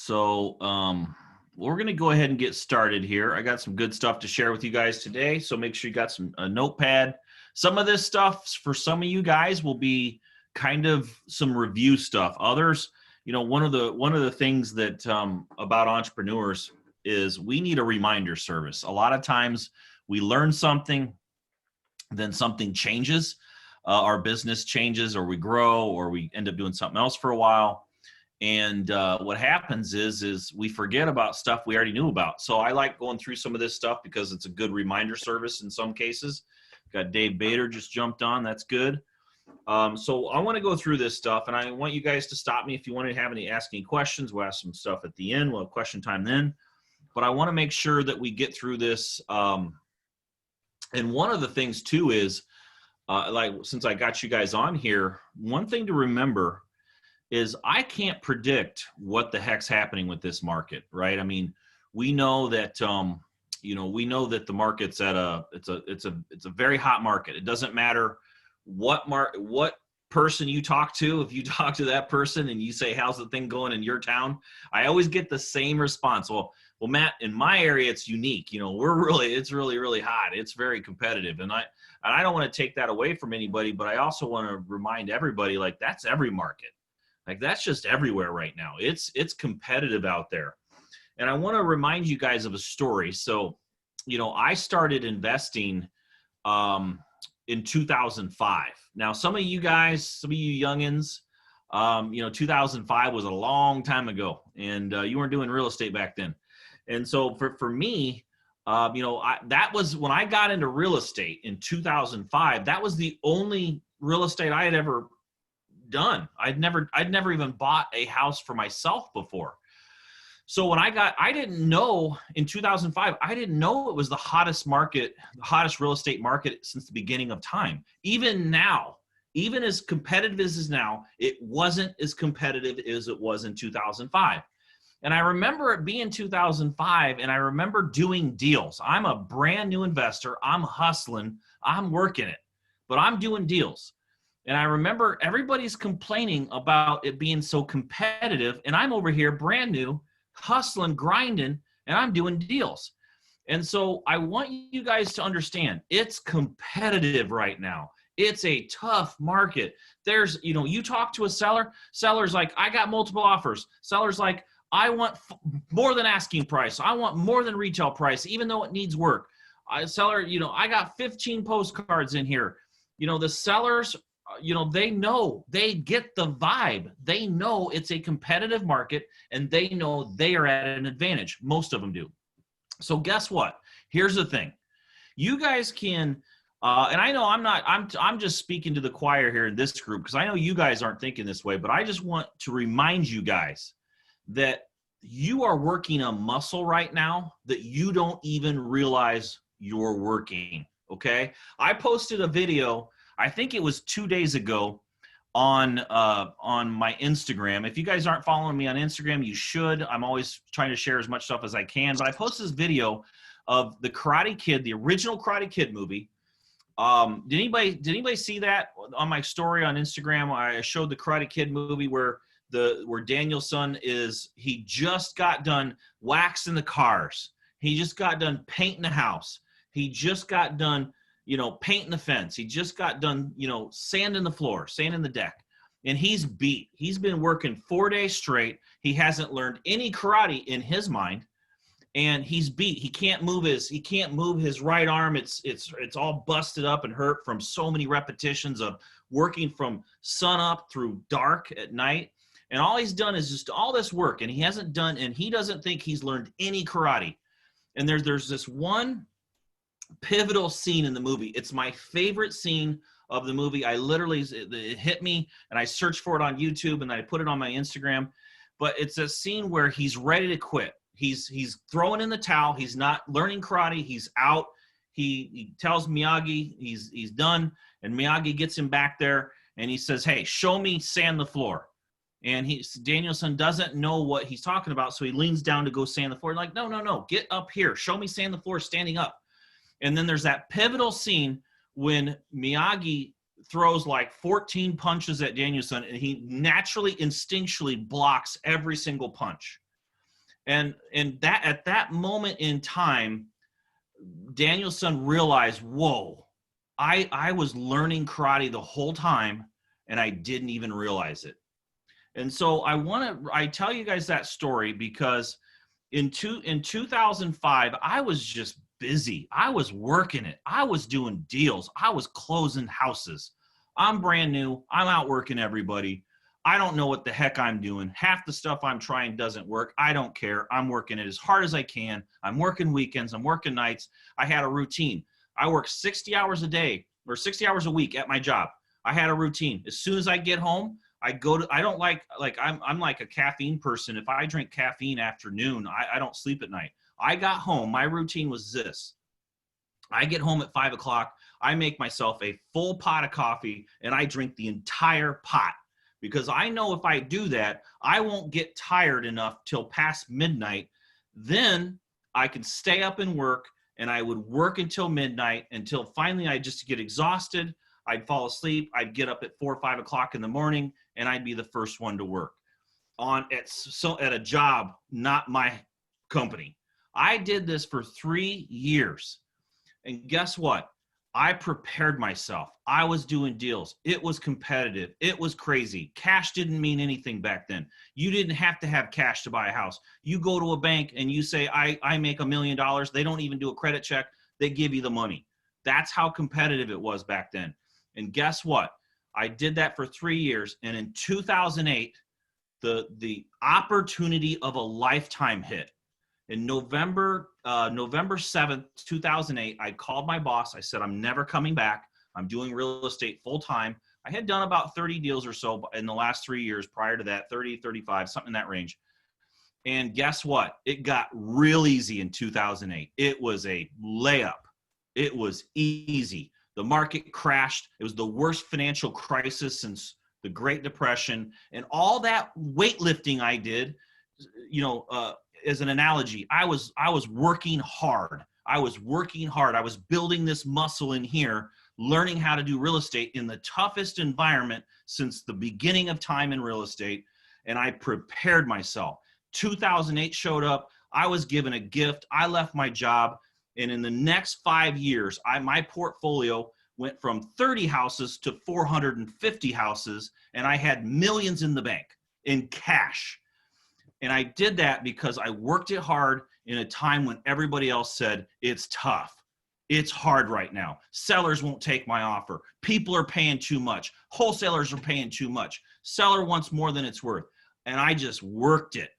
We're going to go ahead and get started here. I got some good stuff to share with you guys today, so make sure you got a notepad. Some of this stuff for some of you guys will be kind of some review stuff. Others, one of the things that about entrepreneurs is we need a reminder service. A lot of times we learn something, then something changes. Our business changes, or we grow, or we end up doing something else for a while. And what happens is we forget about stuff we already knew about. So I like going through some of this stuff because it's a good reminder service in some cases. Got Dave Bader just jumped on. That's good. So I want to go through this stuff, and I want you guys to stop me if you want to ask any questions. We'll ask some stuff at the end. We'll have question time then. But I want to make sure that we get through this. And one of the things too is, since I got you guys on here, one thing to remember is I can't predict what the heck's happening with this market, right? I mean, we know that the market's at it's a very hot market. It doesn't matter what person you talk to. If you talk to that person and you say, "How's the thing going in your town?" I always get the same response. Well, Matt, in my area, it's unique. It's really hot. It's very competitive. And I don't want to take that away from anybody, but I also want to remind everybody, like, that's every market. Like, that's just everywhere right now. It's competitive out there. And I want to remind you guys of a story. So, I started investing in 2005. Now, some of you youngins, 2005 was a long time ago, and you weren't doing real estate back then. And so for me, that was when I got into real estate in 2005. That was the only real estate I had ever done. I'd never even bought a house for myself before. So when I didn't know in 2005, I didn't know it was the hottest real estate market since the beginning of time. Even now, even as competitive as it is now, it wasn't as competitive as it was in 2005. And I remember it being 2005, and I remember doing deals. I'm a brand new investor. I'm hustling. I'm working it, but I'm doing deals. And I remember everybody's complaining about it being so competitive, and I'm over here brand new, hustling, grinding, and I'm doing deals. And so I want you guys to understand, it's competitive right now. It's a tough market. There's, you talk to a seller's like, "I got multiple offers." Seller's like, "I want more than asking price. I want more than retail price, even though it needs work." Seller, "I got 15 postcards in here." The sellers, they get the vibe. They know it's a competitive market, and they know they are at an advantage. Most of them do. So guess what? Here's the thing. You guys can, and I know I'm just speaking to the choir here in this group, because I know you guys aren't thinking this way, but I just want to remind you guys that you are working a muscle right now that you don't even realize you're working, okay? I posted a video, I think it was 2 days ago, on my Instagram. If you guys aren't following me on Instagram, you should. I'm always trying to share as much stuff as I can. But I posted this video of the Karate Kid, the original Karate Kid movie. Did anybody see that on my story on Instagram? I showed the Karate Kid movie where Daniel-san he just got done waxing the cars. He just got done painting the house. He just got done, painting the fence. He just got done, sanding the floor, sanding the deck. And he's beat. He's been working 4 days straight. He hasn't learned any karate in his mind. And he's beat. He can't move his right arm. It's all busted up and hurt from so many repetitions of working from sun up through dark at night. And all he's done is just all this work, and he doesn't think he's learned any karate. And there's this one pivotal scene in the movie. It's my favorite scene of the movie. It hit me, and I searched for it on YouTube, and I put it on my Instagram. But it's a scene where he's ready to quit. He's throwing in the towel. He's not learning karate. He's out. He tells Miyagi he's done, and Miyagi gets him back there, and he says, "Hey, show me sand the floor." And Daniel-san doesn't know what he's talking about, so he leans down to go sand the floor. Like, no, get up here. Show me sand the floor standing up. And then there's that pivotal scene when Miyagi throws like 14 punches at Daniel-san, and he naturally, instinctually blocks every single punch. And that at that moment in time, Danielson realized, whoa, I was learning karate the whole time and I didn't even realize it. And so I tell you guys that story because in 2005, I was just busy. I was working it. I was doing deals. I was closing houses. I'm brand new. I'm out working everybody. I don't know what the heck I'm doing. Half the stuff I'm trying doesn't work. I don't care. I'm working it as hard as I can. I'm working weekends. I'm working nights. I had a routine. I work 60 hours a day or 60 hours a week at my job. I had a routine. As soon as I get home, I don't like I'm like a caffeine person. If I drink caffeine after noon, I don't sleep at night. I got home. My routine was this. I get home at 5 o'clock. I make myself a full pot of coffee and I drink the entire pot because I know if I do that, I won't get tired enough till past midnight. Then I can stay up and work, and I would work until midnight until finally I just get exhausted. I'd fall asleep. I'd get up at 4 or 5 o'clock in the morning, and I'd be the first one to work at a job, not my company. I did this for 3 years. And guess what? I prepared myself. I was doing deals. It was competitive. It was crazy. Cash didn't mean anything back then. You didn't have to have cash to buy a house. You go to a bank and you say, I make $1 million. They don't even do a credit check. They give you the money. That's how competitive it was back then. And guess what? I did that for 3 years. And in 2008, the opportunity of a lifetime hit. In November 7th, 2008, I called my boss. I said, I'm never coming back. I'm doing real estate full time. I had done about 30 deals or so in the last 3 years. Prior to that, 30, 35, something in that range. And guess what? It got real easy in 2008. It was a layup. It was easy. The market crashed. It was the worst financial crisis since the Great Depression. And all that weightlifting I did, as an analogy, I was working hard. I was working hard. I was building this muscle in here, learning how to do real estate in the toughest environment since the beginning of time in real estate. And I prepared myself. 2008 showed up. I was given a gift. I left my job. And in the next 5 years, my portfolio went from 30 houses to 450 houses. And I had millions in the bank in cash. And I did that because I worked it hard in a time when everybody else said, it's tough. It's hard right now. Sellers won't take my offer. People are paying too much. Wholesalers are paying too much. Seller wants more than it's worth. And I just worked it.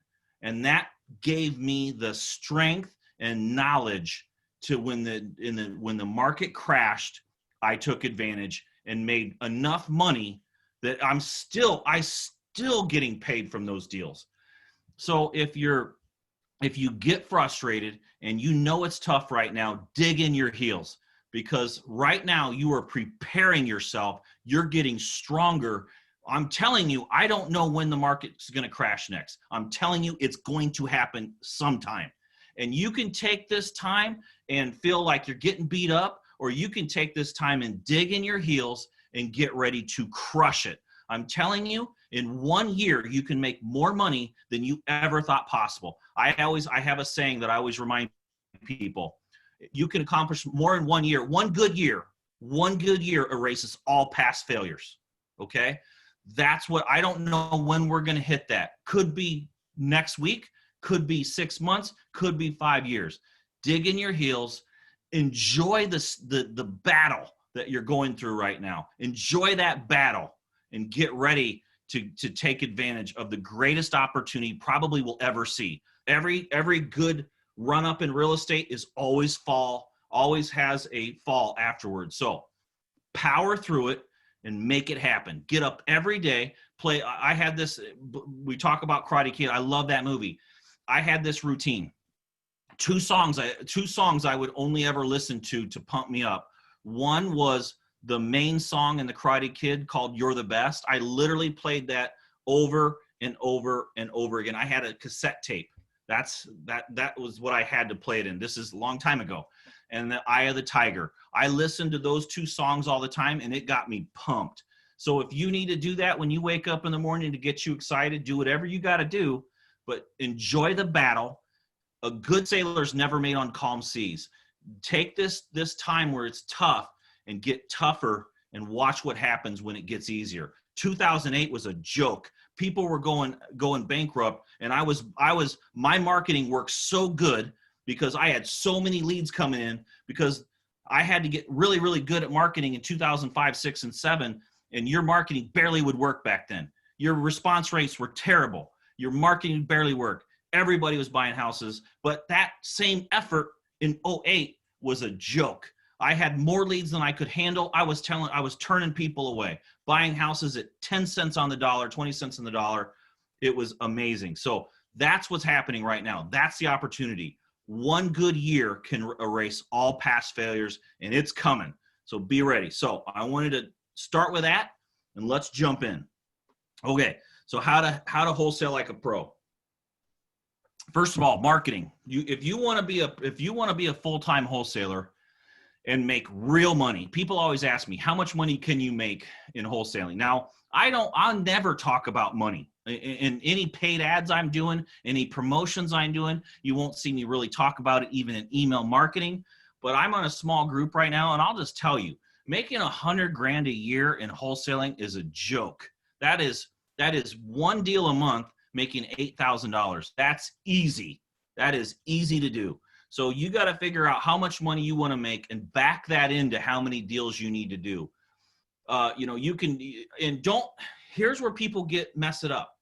And that gave me the strength and knowledge to when the market crashed, I took advantage and made enough money that I still getting paid from those deals. So if you get frustrated and you know it's tough right now, dig in your heels, because right now you are preparing yourself. You're getting stronger. I'm telling you, I don't know when the market's going to crash next. I'm telling you, it's going to happen sometime. And you can take this time and feel like you're getting beat up, or you can take this time and dig in your heels and get ready to crush it. I'm telling you, in 1 year, you can make more money than you ever thought possible. I have a saying that I always remind people. You can accomplish more in 1 year. One good year erases all past failures. Okay? That's what, I don't know when we're going to hit that. Could be next week, could be 6 months, could be 5 years. Dig in your heels. Enjoy the battle that you're going through right now. Enjoy that battle and get ready to take advantage of the greatest opportunity probably we'll ever see. Every good run up in real estate is always has a fall afterwards. So power through it and make it happen. Get up every day, play. I had this, we talk about Karate Kid. I love that movie. I had this routine. Two songs I would only ever listen to pump me up. One was the main song in the Karate Kid called You're the Best. I literally played that over and over and over again. I had a cassette tape. That was what I had to play it in. This is a long time ago. And the Eye of the Tiger. I listened to those two songs all the time, and it got me pumped. So if you need to do that when you wake up in the morning to get you excited, do whatever you got to do. but enjoy the battle. A good sailor's never made on calm seas. Take this time where it's tough and get tougher and watch what happens when it gets easier. 2008 was a joke. People were going bankrupt, and my marketing worked so good because I had so many leads coming in, because I had to get really, really good at marketing in 2005, 6, and 7, and your marketing barely would work back then. Your response rates were terrible. Your marketing barely worked. Everybody was buying houses, but that same effort in 2008 was a joke. I had more leads than I could handle. I was turning people away, buying houses at 10 cents on the dollar, 20 cents on the dollar. It was amazing. So that's what's happening right now. That's the opportunity. One good year can erase all past failures, and it's coming. So be ready. So I wanted to start with that, and let's jump in. Okay. So how to wholesale like a pro. First of all, marketing. If you want to be a full-time wholesaler and make real money, people always ask me, how much money can you make in wholesaling? Now, I'll never talk about money in any paid ads I'm doing, any promotions I'm doing. You won't see me really talk about it even in email marketing, but I'm on a small group right now, and I'll just tell you, making $100 grand a year in wholesaling is a joke. That is one deal a month, making $8,000. That's easy. That is easy to do. So you got to figure out how much money you want to make and back that into how many deals you need to do. Here's where people mess it up.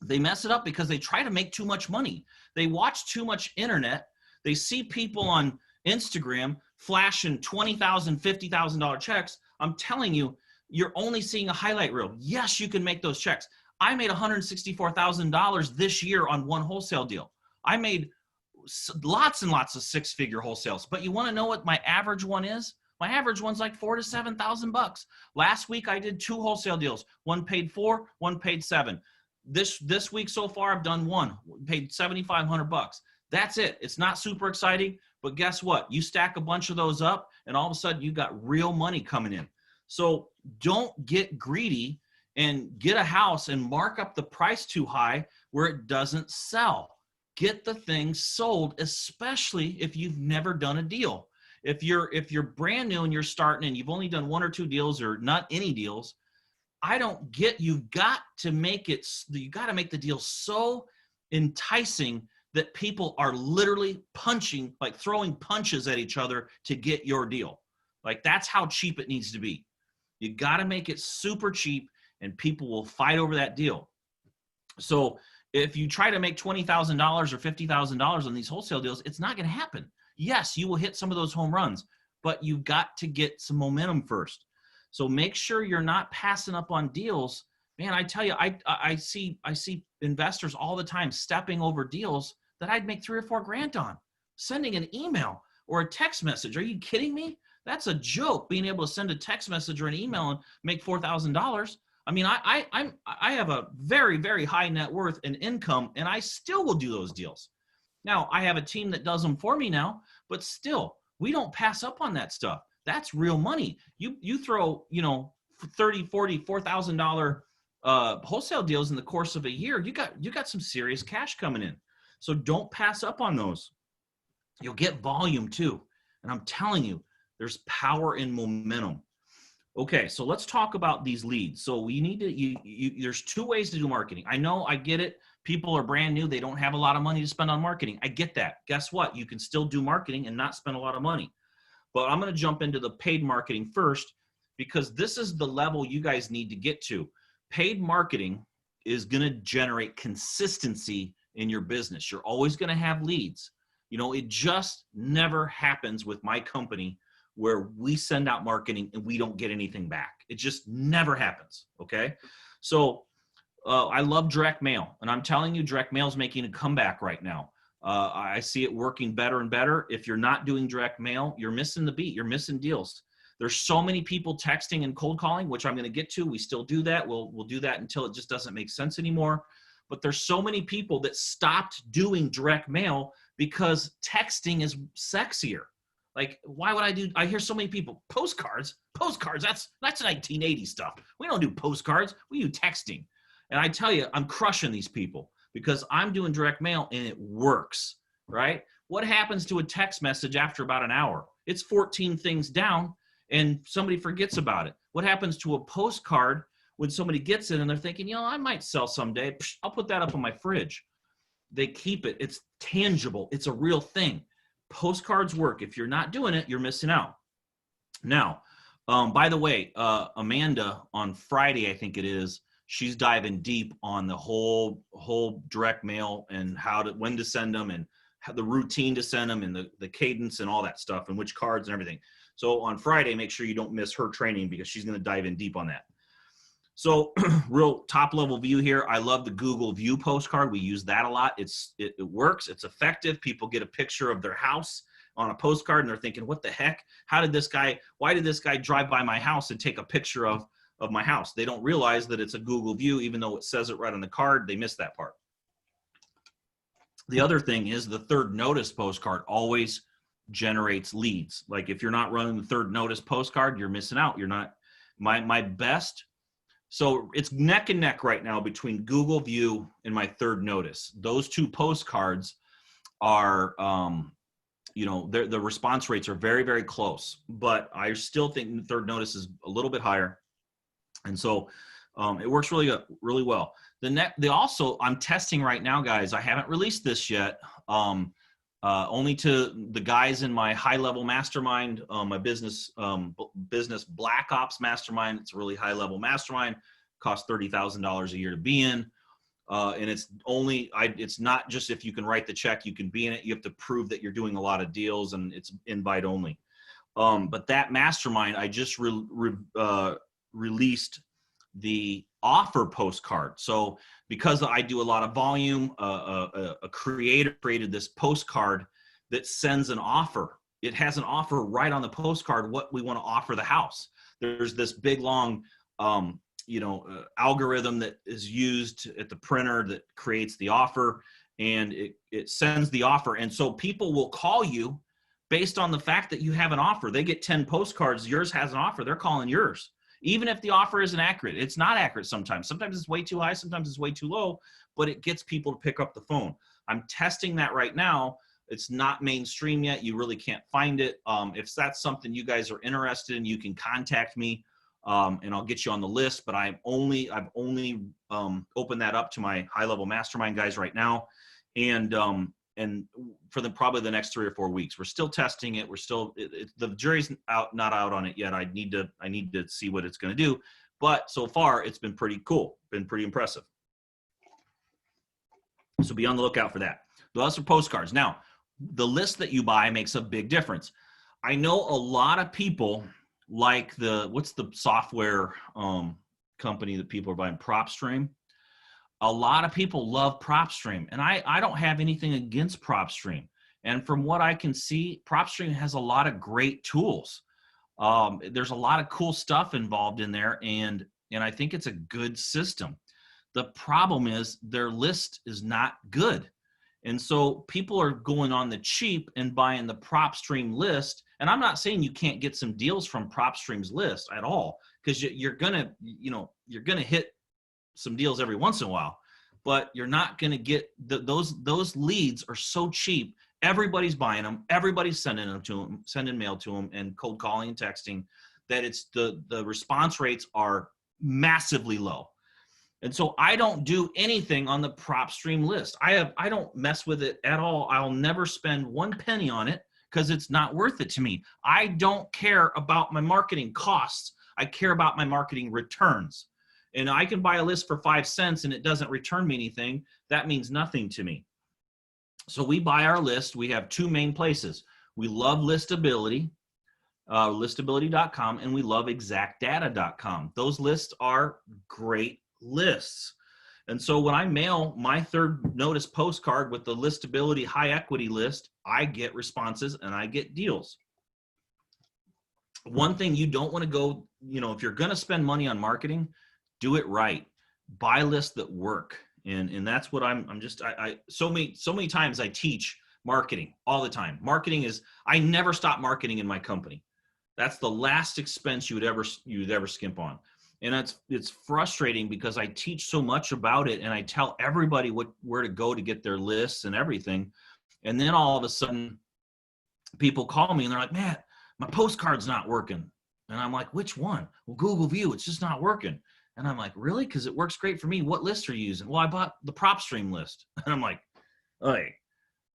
They mess it up because they try to make too much money. They watch too much internet. They see people on Instagram flashing $20,000, $50,000 checks. I'm telling you, you're only seeing a highlight reel. Yes, you can make those checks. I made $164,000 this year on one wholesale deal. I made lots and lots of six-figure wholesales, but you want to know what my average one is? My average one's like $4,000 to $7,000. Last week I did 2 wholesale deals. One paid 4, one paid 7. This week so far I've done one, paid $7,500. That's it. It's not super exciting, but guess what? You stack a bunch of those up, and all of a sudden you got real money coming in. So don't get greedy and get a house and mark up the price too high where it doesn't sell. Get the thing sold, especially if you've never done a deal. If you're brand new and you're starting and you've only done 1 or 2 deals or not any deals, you've got to make the deal so enticing that people are literally punching, like throwing punches at each other to get your deal. Like, that's how cheap it needs to be. You got to make it super cheap, and people will fight over that deal. So if you try to make $20,000 or $50,000 on these wholesale deals, it's not going to happen. Yes, you will hit some of those home runs, but you've got to get some momentum first. So make sure you're not passing up on deals. Man, I tell you, I see investors all the time stepping over deals that I'd make $3 or $4 grand on, sending an email or a text message. Are you kidding me? That's a joke, being able to send a text message or an email and make $4,000. I mean, I have a very, very high net worth and income, and I still will do those deals. Now, I have a team that does them for me now, but still, we don't pass up on that stuff. That's real money. You throw, $30,000, $40,000, $4,000 wholesale deals in the course of a year, you got some serious cash coming in. So don't pass up on those. You'll get volume too. And I'm telling you, there's power in momentum. Okay, so let's talk about these leads. So we need to, there's 2 ways to do marketing. I know, I get it. People are brand new. They don't have a lot of money to spend on marketing. I get that. Guess what? You can still do marketing and not spend a lot of money. But I'm going to jump into the paid marketing first, because this is the level you guys need to get to. Paid marketing is going to generate consistency in your business. You're always going to have leads. It just never happens with my company where we send out marketing and we don't get anything back. It just never happens. Okay. So I love direct mail, and I'm telling you, direct mail is making a comeback right now. I see it working better and better. If you're not doing direct mail, you're missing the beat. You're missing deals. There's so many people texting and cold calling, which I'm going to get to. We still do that. We'll do that until it just doesn't make sense anymore. But there's so many people that stopped doing direct mail because texting is sexier. Like, why would I hear so many people, postcards, that's 1980 stuff. We don't do postcards. We do texting. And I tell you, I'm crushing these people. because I'm doing direct mail and it works, right? What happens to a text message after about an hour? It's 14 things down and somebody forgets about it. What happens to a postcard when somebody gets it and they're thinking, you know, I might sell someday. Psh, I'll put that up on my fridge. They keep it. It's tangible. It's a real thing. Postcards work. If you're not doing it, you're missing out. Now, by the way, Amanda on Friday, I think it is, she's diving deep on the whole direct mail and when to send them and how the routine to send them and the cadence and all that stuff and which cards and everything. So on Friday, make sure you don't miss her training because she's going to dive in deep on that. So real top level view here. I love the Google View postcard. We use that a lot. It works. It's effective. People get a picture of their house on a postcard and they're thinking, what the heck? Why did this guy drive by my house and take a picture of my house? They don't realize that it's a Google View, even though it says it right on the card. They miss that part. The other thing is the third notice postcard always generates leads. Like if you're not running the third notice postcard, you're missing out. You're not my best. So it's neck and neck right now between Google View and my third notice. Those two postcards are, you know, the response rates are very, very close, but I still think third notice is a little bit higher. And so it works really well. I'm testing right now, guys. I haven't released this yet. Only to the guys in my high level mastermind, my business Black Ops mastermind. It's a really high level mastermind, costs $30,000 a year to be in. And it's not just if you can write the check, you can be in it. You have to prove that you're doing a lot of deals and it's invite only. But that mastermind, I just released the offer postcard. So because I do a lot of volume, a creator created this postcard that sends an offer. It has an offer right on the postcard, what we want to offer the house. There's this big, long, algorithm that is used at the printer that creates the offer, and it sends the offer. And so people will call you based on the fact that you have an offer. They get 10 postcards. Yours has an offer. They're calling yours. Even if the offer isn't accurate, it's not accurate sometimes. Sometimes it's way too high, sometimes it's way too low, but it gets people to pick up the phone. I'm testing that right now. It's not mainstream yet. You really can't find it. If that's something you guys are interested in, you can contact me and I'll get you on the list, but I've only opened that up to my high-level mastermind guys right now. And for probably the next 3 or 4 weeks, we're still testing it. We're still, the jury's not out on it yet. I need to see what it's going to do, but so far it's been pretty cool, been pretty impressive. So be on the lookout for that. Those are postcards. Now, the list that you buy makes a big difference. I know a lot of people like what's the software company that people are buying, PropStream. A lot of people love PropStream, and I don't have anything against PropStream. And from what I can see, PropStream has a lot of great tools. There's a lot of cool stuff involved in there, and I think it's a good system. The problem is their list is not good. And so people are going on the cheap and buying the PropStream list. And I'm not saying you can't get some deals from PropStream's list at all, because you're gonna hit some deals every once in a while, but you're not going to get those leads are so cheap. Everybody's buying them. Everybody's sending them to them, sending mail to them, and cold calling and texting, that it's the response rates are massively low. And so I don't do anything on the PropStream list. I don't mess with it at all. I'll never spend 1 penny on it because it's not worth it to me. I don't care about my marketing costs. I care about my marketing returns. And I can buy a list for 5 cents and it doesn't return me anything. That means nothing to me. So we buy our list. We have 2 main places. We love Listability, listability.com, and we love exactdata.com. Those lists are great lists. And so when I mail my third notice postcard with the Listability high equity list, I get responses and I get deals. One thing you don't want to go, if you're going to spend money on marketing, do it right. Buy lists that work. And that's what so many times I teach marketing all the time. I never stop marketing in my company. That's the last expense you would ever skimp on. And it's frustrating because I teach so much about it and I tell everybody where to go to get their lists and everything. And then all of a sudden people call me and they're like, "Matt, my postcard's not working." And I'm like, "Which one?" "Well, Google View, it's just not working." And I'm like, "Really? Because it works great for me. What list are you using?" "Well, I bought the prop stream list." And I'm like, "Hey,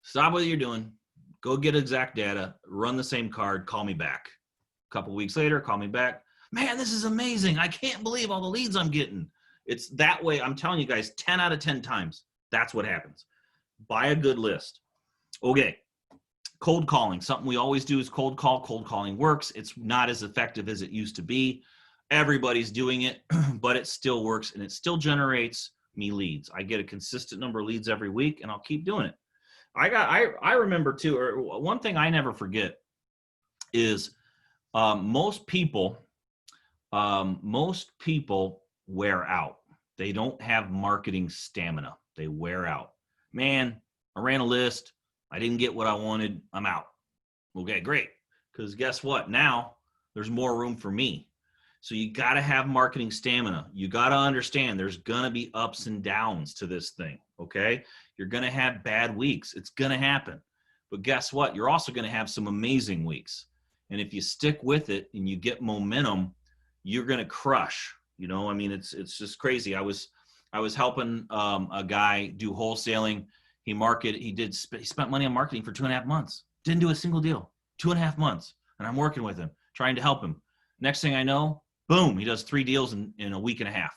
stop what you're doing. Go get exact data, run the same card, call me back." A couple weeks later, call me back. "Man, this is amazing. I can't believe all the leads I'm getting." It's that way. I'm telling you guys, 10 out of 10 times, that's what happens. Buy a good list. Okay. Cold calling, something we always do is cold call. Cold calling works. It's not as effective as it used to be. Everybody's doing it, but it still works and it still generates me leads. I get a consistent number of leads every week and I'll keep doing it. I remember too, or one thing I never forget is most people wear out. They don't have marketing stamina. They wear out. "Man, I ran a list. I didn't get what I wanted. I'm out." Okay, great. Because guess what? Now there's more room for me. So you got to have marketing stamina. You got to understand there's going to be ups and downs to this thing. Okay. You're going to have bad weeks. It's going to happen. But guess what? You're also going to have some amazing weeks. And if you stick with it and you get momentum, you're going to crush. You know, I mean, it's just crazy. I was helping a guy do wholesaling. He spent money on marketing for 2.5 months. Didn't do a single deal. 2.5 months. And I'm working with him, trying to help him. Next thing I know, boom, he does 3 deals in a week and a half.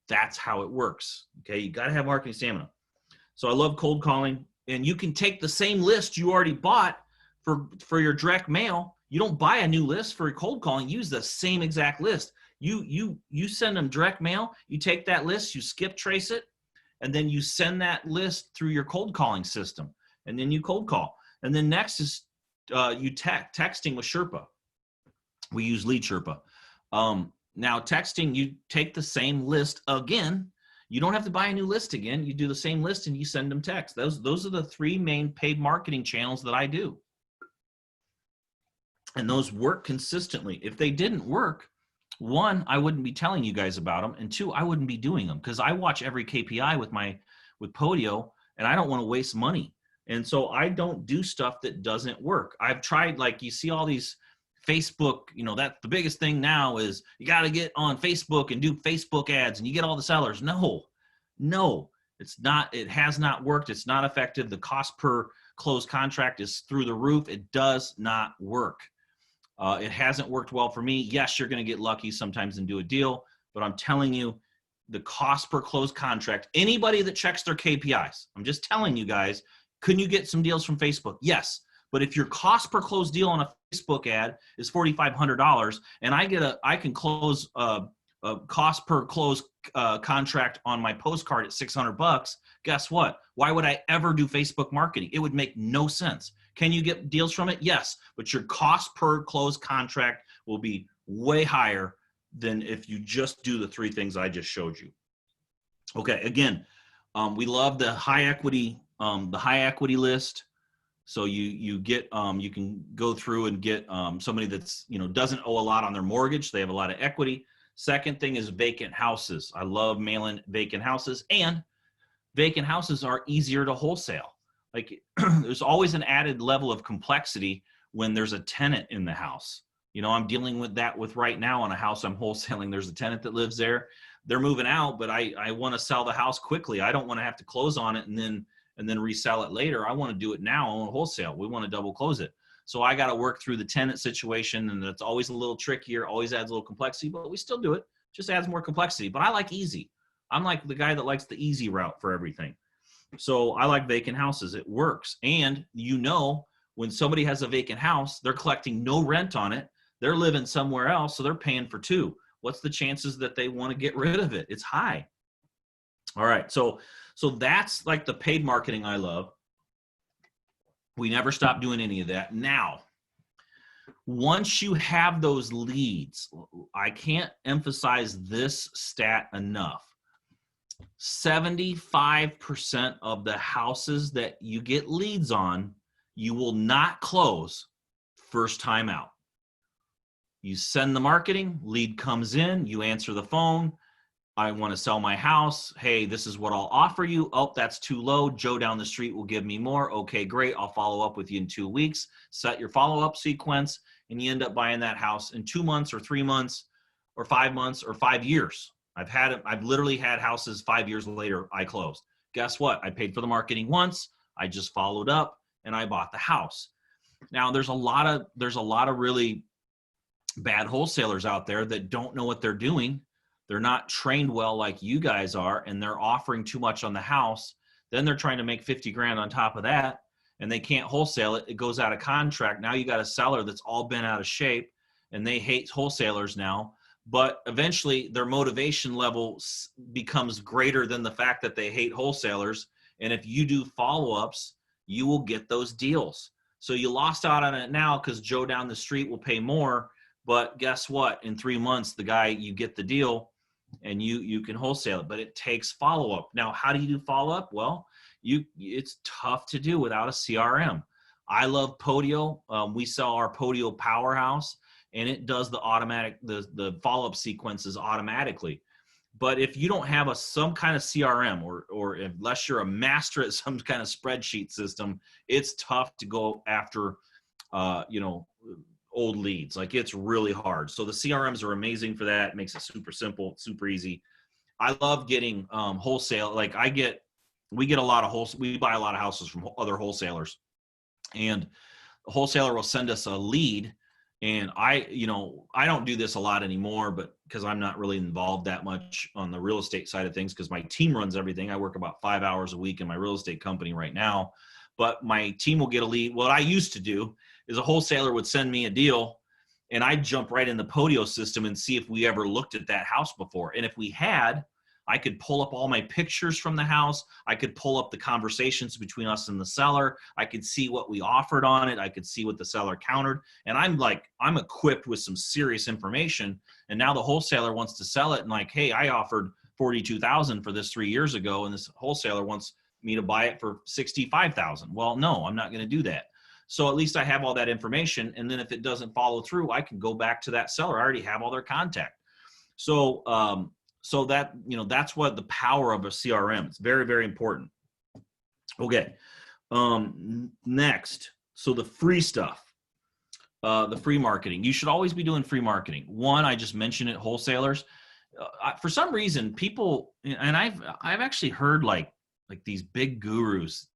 That's how it works. Okay. You got to have marketing stamina. So I love cold calling. And you can take the same list you already bought for your direct mail. You don't buy a new list for cold calling. Use the same exact list. You send them direct mail. You take that list, you skip trace it, and then you send that list through your cold calling system. And then you cold call. And then next is you texting with Sherpa. We use Lead Sherpa. Now texting, you take the same list again. You don't have to buy a new list again. You do the same list and you send them text. Those are the 3 main paid marketing channels that I do. And those work consistently. If they didn't work, 1, I wouldn't be telling you guys about them. And 2, I wouldn't be doing them because I watch every KPI with Podio and I don't want to waste money. And so I don't do stuff that doesn't work. I've tried, like you see all these Facebook, that the biggest thing now is you got to get on Facebook and do Facebook ads and you get all the sellers. No, it's not. It has not worked. It's not effective. The cost per closed contract is through the roof. It does not work. It hasn't worked well for me. Yes, you're going to get lucky sometimes and do a deal, but I'm telling you, the cost per closed contract, anybody that checks their KPIs, I'm just telling you guys, couldn't you get some deals from Facebook? Yes. But if your cost per closed deal on a Facebook ad is $4,500 and I can close a cost per closed contract on my postcard at $600, guess what? Why would I ever do Facebook marketing? It would make no sense. Can you get deals from it? Yes, but your cost per closed contract will be way higher than if you just do the 3 things I just showed you. Okay, again, we love the high equity list. So you get you can go through and get somebody that's doesn't owe a lot on their mortgage. They have a lot of equity. Second thing is vacant houses. I love mailing vacant houses, and vacant houses are easier to wholesale. Like there's always an added level of complexity when there's a tenant in the house. I'm dealing with that right now on a house I'm wholesaling. There's a tenant that lives there. They're moving out, but I want to sell the house quickly. I don't want to have to close on it and then resell it later. I want to do it now on wholesale. We want to double close it. So I got to work through the tenant situation, and it's always a little trickier, always adds a little complexity, but we still do it. Just adds more complexity. But I like easy. I'm like the guy that likes the easy route for everything. So I like vacant houses. It works. And when somebody has a vacant house, they're collecting no rent on it. They're living somewhere else, so they're paying for 2. What's the chances that they want to get rid of it? It's high. All right. So that's like the paid marketing I love. We never stop doing any of that. Now, once you have those leads, I can't emphasize this stat enough. 75% of the houses that you get leads on, you will not close first time out. You send the marketing, lead comes in, you answer the phone. I want to sell my house. Hey, this is what I'll offer you. Oh, that's too low. Joe down the street will give me more. Okay, great. I'll follow up with you in 2 weeks. Set your follow-up sequence, and you end up buying that house in 2 months or 3 months or 5 months or 5 years. I've literally had houses 5 years later I closed. Guess what? I paid for the marketing once. I just followed up and I bought the house. Now there's a lot of really bad wholesalers out there that don't know what they're doing. They're not trained well like you guys are, and they're offering too much on the house. Then they're trying to make 50 grand on top of that, and they can't wholesale it. It goes out of contract. Now you got a seller that's all bent out of shape, and they hate wholesalers now. But eventually their motivation level becomes greater than the fact that they hate wholesalers. And if you do follow-ups, you will get those deals. So you lost out on it now because Joe down the street will pay more. But guess what? In 3 months, the guy, you get the deal and you can wholesale it, but it takes follow-up. Now, how do you do follow-up? Well, it's tough to do without a CRM. I love Podio. We sell our Podio Powerhouse, and it does the follow-up sequences automatically. But if you don't have some kind of CRM or unless you're a master at some kind of spreadsheet system, it's tough to go after, old leads. Like, it's really hard. So the CRMs are amazing for that. It makes it super simple, super easy. I love getting wholesale. Like we get a lot of we buy a lot of houses from other wholesalers, and the wholesaler will send us a lead. And I don't do this a lot anymore, but because I'm not really involved that much on the real estate side of things, because my team runs everything. I work about 5 hours a week in my real estate company right now, but my team will get a lead. What I used to do is a wholesaler would send me a deal, and I'd jump right in the Podio system and see if we ever looked at that house before. And if we had, I could pull up all my pictures from the house. I could pull up the conversations between us and the seller. I could see what we offered on it. I could see what the seller countered. And I'm equipped with some serious information. And now the wholesaler wants to sell it and like, hey, I offered $42,000 for this 3 years ago, and this wholesaler wants me to buy it for $65,000. Well, no, I'm not going to do that. So at least I have all that information. And then if it doesn't follow through, I can go back to that seller. I already have all their contact. So that, that's what the power of a CRM. It's very, very important. Okay. Next. So the free stuff, the free marketing. You should always be doing free marketing. One, I just mentioned it, wholesalers. For some reason, people, and I've actually heard like these big gurus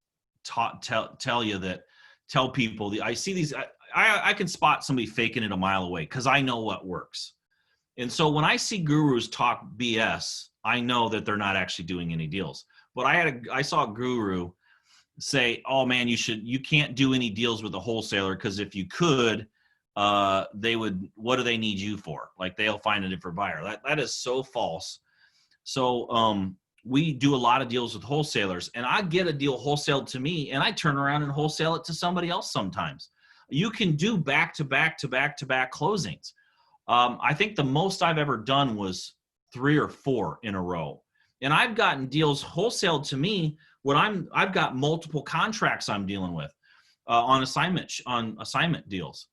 tell people, I see these, I can spot somebody faking it a mile away because I know what works. And so when I see gurus talk BS, I know that they're not actually doing any deals. But I saw a guru say, oh man, you can't do any deals with a wholesaler because if you could, what do they need you for? Like, they'll find a different buyer. That is so false. So we do a lot of deals with wholesalers, and I get a deal wholesaled to me and I turn around and wholesale it to somebody else sometimes. You can do back-to-back closings. I think the most I've ever done was 3 or 4 in a row. And I've gotten deals wholesaled to me when I've got multiple contracts I'm dealing with on assignment deals.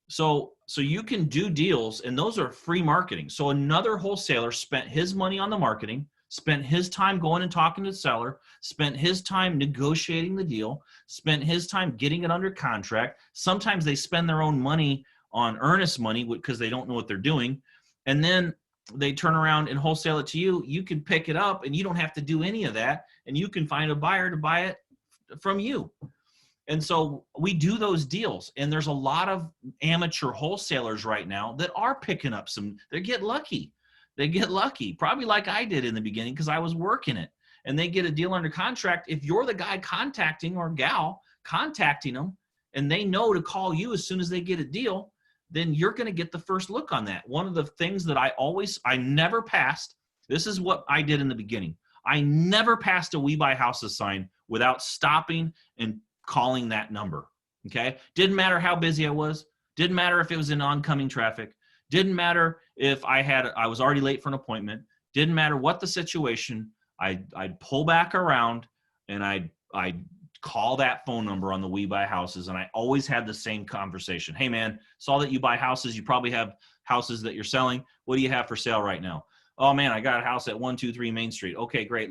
So you can do deals, and those are free marketing. So another wholesaler spent his money on the marketing, spent his time going and talking to the seller, spent his time negotiating the deal, spent his time getting it under contract. Sometimes they spend their own money on earnest money because they don't know what they're doing. And then they turn around and wholesale it to you. You can pick it up and you don't have to do any of that. And you can find a buyer to buy it from you. And so we do those deals. And there's a lot of amateur wholesalers right now that are picking up they get lucky. They get lucky, probably like I did in the beginning because I was working it. And they get a deal under contract. If you're the guy contacting or gal contacting them and they know to call you as soon as they get a deal, then you're going to get the first look on that. One of the things that I never passed, this is what I did in the beginning. I never passed a We Buy Houses sign without stopping and calling that number. Okay. Didn't matter how busy I was. Didn't matter if it was in oncoming traffic. Didn't matter if I was already late for an appointment. Didn't matter what the situation. I'd pull back around and I'd call that phone number on the We Buy Houses. And I always had the same conversation. Hey man, saw that you buy houses. You probably have houses that you're selling. What do you have for sale right now? Oh man, I got a house at 123 Main Street. Okay, great.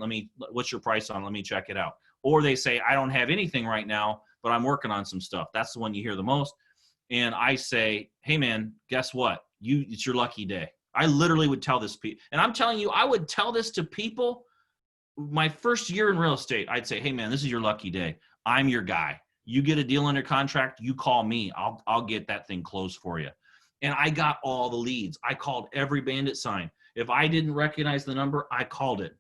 What's your price on? Let me check it out. Or they say, I don't have anything right now, but I'm working on some stuff. That's the one you hear the most. And I say, hey man, guess what? It's your lucky day. I literally would tell this people, and I'm telling you, I would tell this to people my first year in real estate. I'd say, hey man, this is your lucky day. I'm your guy. You get a deal under contract, you call me. I'll get that thing closed for you. And I got all the leads. I called every bandit sign. If I didn't recognize the number, I called it.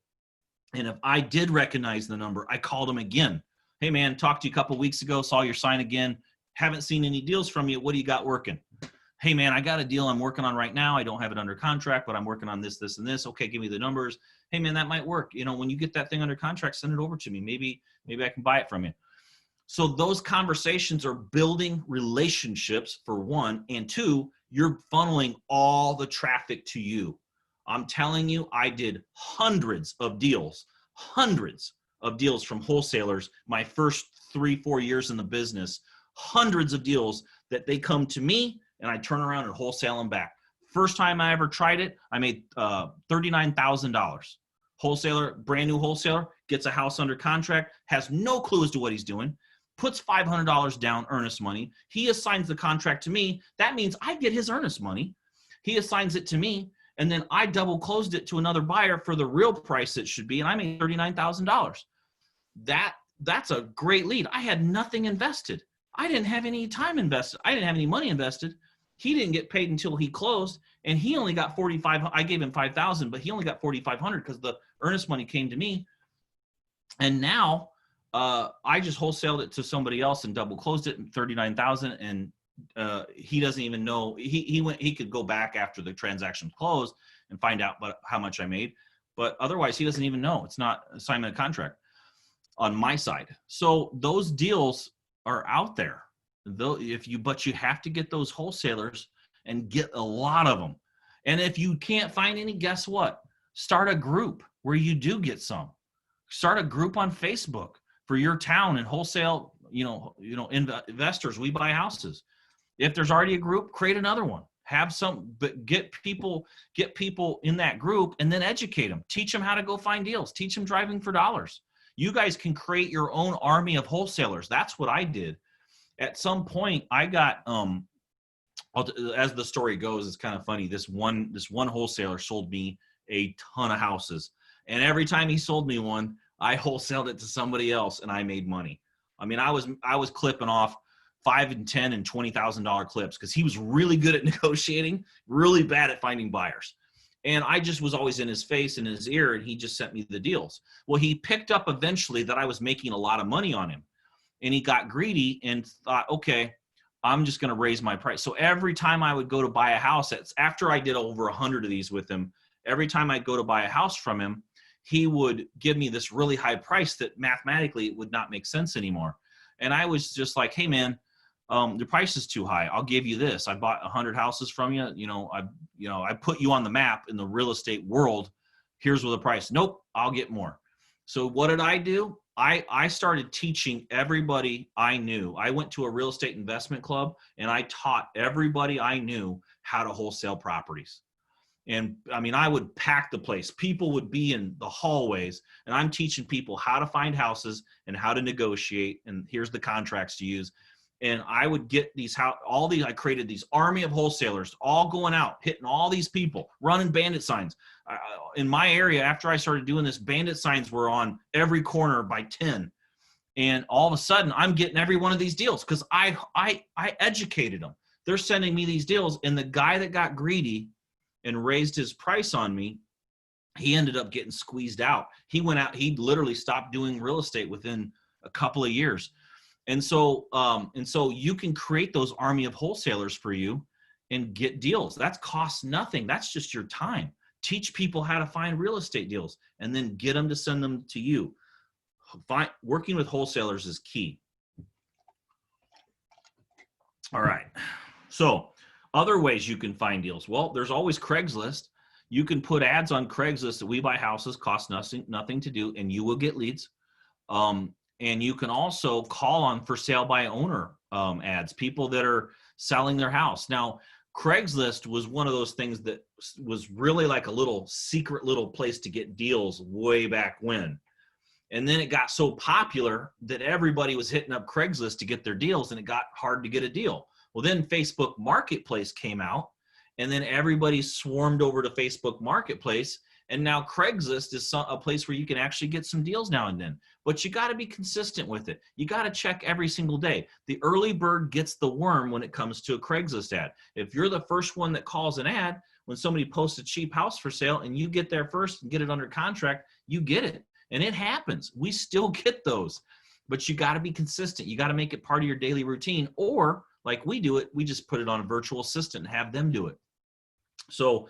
And if I did recognize the number, I called them again. Hey man, talked to you a couple weeks ago, saw your sign again. Haven't seen any deals from you. What do you got working? Hey man, I got a deal I'm working on right now. I don't have it under contract, but I'm working on this, this, and this. Okay, give me the numbers. Hey man, that might work. When you get that thing under contract, send it over to me. Maybe I can buy it from you. So those conversations are building relationships for one, and two, you're funneling all the traffic to you. I'm telling you, I did hundreds of deals from wholesalers my first 3-4 years in the business, hundreds of deals that they come to me and I turn around and wholesale them back. First time I ever tried it, I made $39,000. Wholesaler, brand new wholesaler, gets a house under contract, has no clue as to what he's doing, puts $500 down earnest money. He assigns the contract to me. That means I get his earnest money. He assigns it to me, and then I double closed it to another buyer for the real price it should be, and I made $39,000. That's a great lead. I had nothing invested. I didn't have any time invested. I didn't have any money invested. He didn't get paid until he closed, and he only got $4,500. I gave him $5,000, but he only got $4,500 because the earnest money came to me. And now I just wholesaled it to somebody else and double closed it in $39,000, and he doesn't even know. He could go back after the transaction closed and find out how much I made, but otherwise he doesn't even know. It's not assignment of contract on my side. So those deals are out there. But you have to get those wholesalers and get a lot of them. And if you can't find any, guess what? Start a group where you do get some. Start a group on Facebook for your town and wholesale, investors. We buy houses. If there's already a group, create another one. Have some, but get people in that group and then educate them. Teach them how to go find deals. Teach them driving for dollars. You guys can create your own army of wholesalers. That's what I did. At some point, I got, as the story goes, it's kind of funny. This one wholesaler sold me a ton of houses. And every time he sold me one, I wholesaled it to somebody else and I made money. I mean, I was clipping off $5,000 and $10,000 and $20,000 clips because he was really good at negotiating, really bad at finding buyers. And I just was always in his face and in his ear, and he just sent me the deals. Well, he picked up eventually that I was making a lot of money on him. And he got greedy and thought, okay, I'm just going to raise my price. So every time I would go to buy a house, after I did over 100 of these with him, every time I'd go to buy a house from him, he would give me this really high price that mathematically it would not make sense anymore. And I was just like, hey man, the price is too high. I'll give you this. I bought 100 houses from you. I put you on the map in the real estate world. Here's what the price. Nope, I'll get more. So what did I do? I started teaching everybody I knew. I went to a real estate investment club and I taught everybody I knew how to wholesale properties. And I mean, I would pack the place. People would be in the hallways and I'm teaching people how to find houses and how to negotiate. And here's the contracts to use. And I would get I created these army of wholesalers all going out, hitting all these people, running bandit signs. In my area, after I started doing this, bandit signs were on every corner by 10. And all of a sudden, I'm getting every one of these deals because I educated them. They're sending me these deals. And the guy that got greedy and raised his price on me, he ended up getting squeezed out. He went out. He literally stopped doing real estate within a couple of years. And so you can create those army of wholesalers for you and get deals. That costs nothing. That's just your time. Teach people how to find real estate deals and then get them to send them to you. Working with wholesalers is key. All right. So other ways you can find deals. Well, there's always Craigslist. You can put ads on Craigslist that we buy houses, cost nothing to do, and you will get leads. And you can also call on for sale by owner ads, people that are selling their house. Now, Craigslist was one of those things that was really like a little secret little place to get deals way back when. And then it got so popular that everybody was hitting up Craigslist to get their deals, and it got hard to get a deal. Well, then Facebook Marketplace came out, and then everybody swarmed over to Facebook Marketplace. And now Craigslist is a place where you can actually get some deals now and then. But you got to be consistent with it. You got to check every single day. The early bird gets the worm when it comes to a Craigslist ad. If you're the first one that calls an ad, when somebody posts a cheap house for sale and you get there first and get it under contract, you get it. And it happens. We still get those. But you got to be consistent. You got to make it part of your daily routine. Or like we do it, we just put it on a virtual assistant and have them do it. So,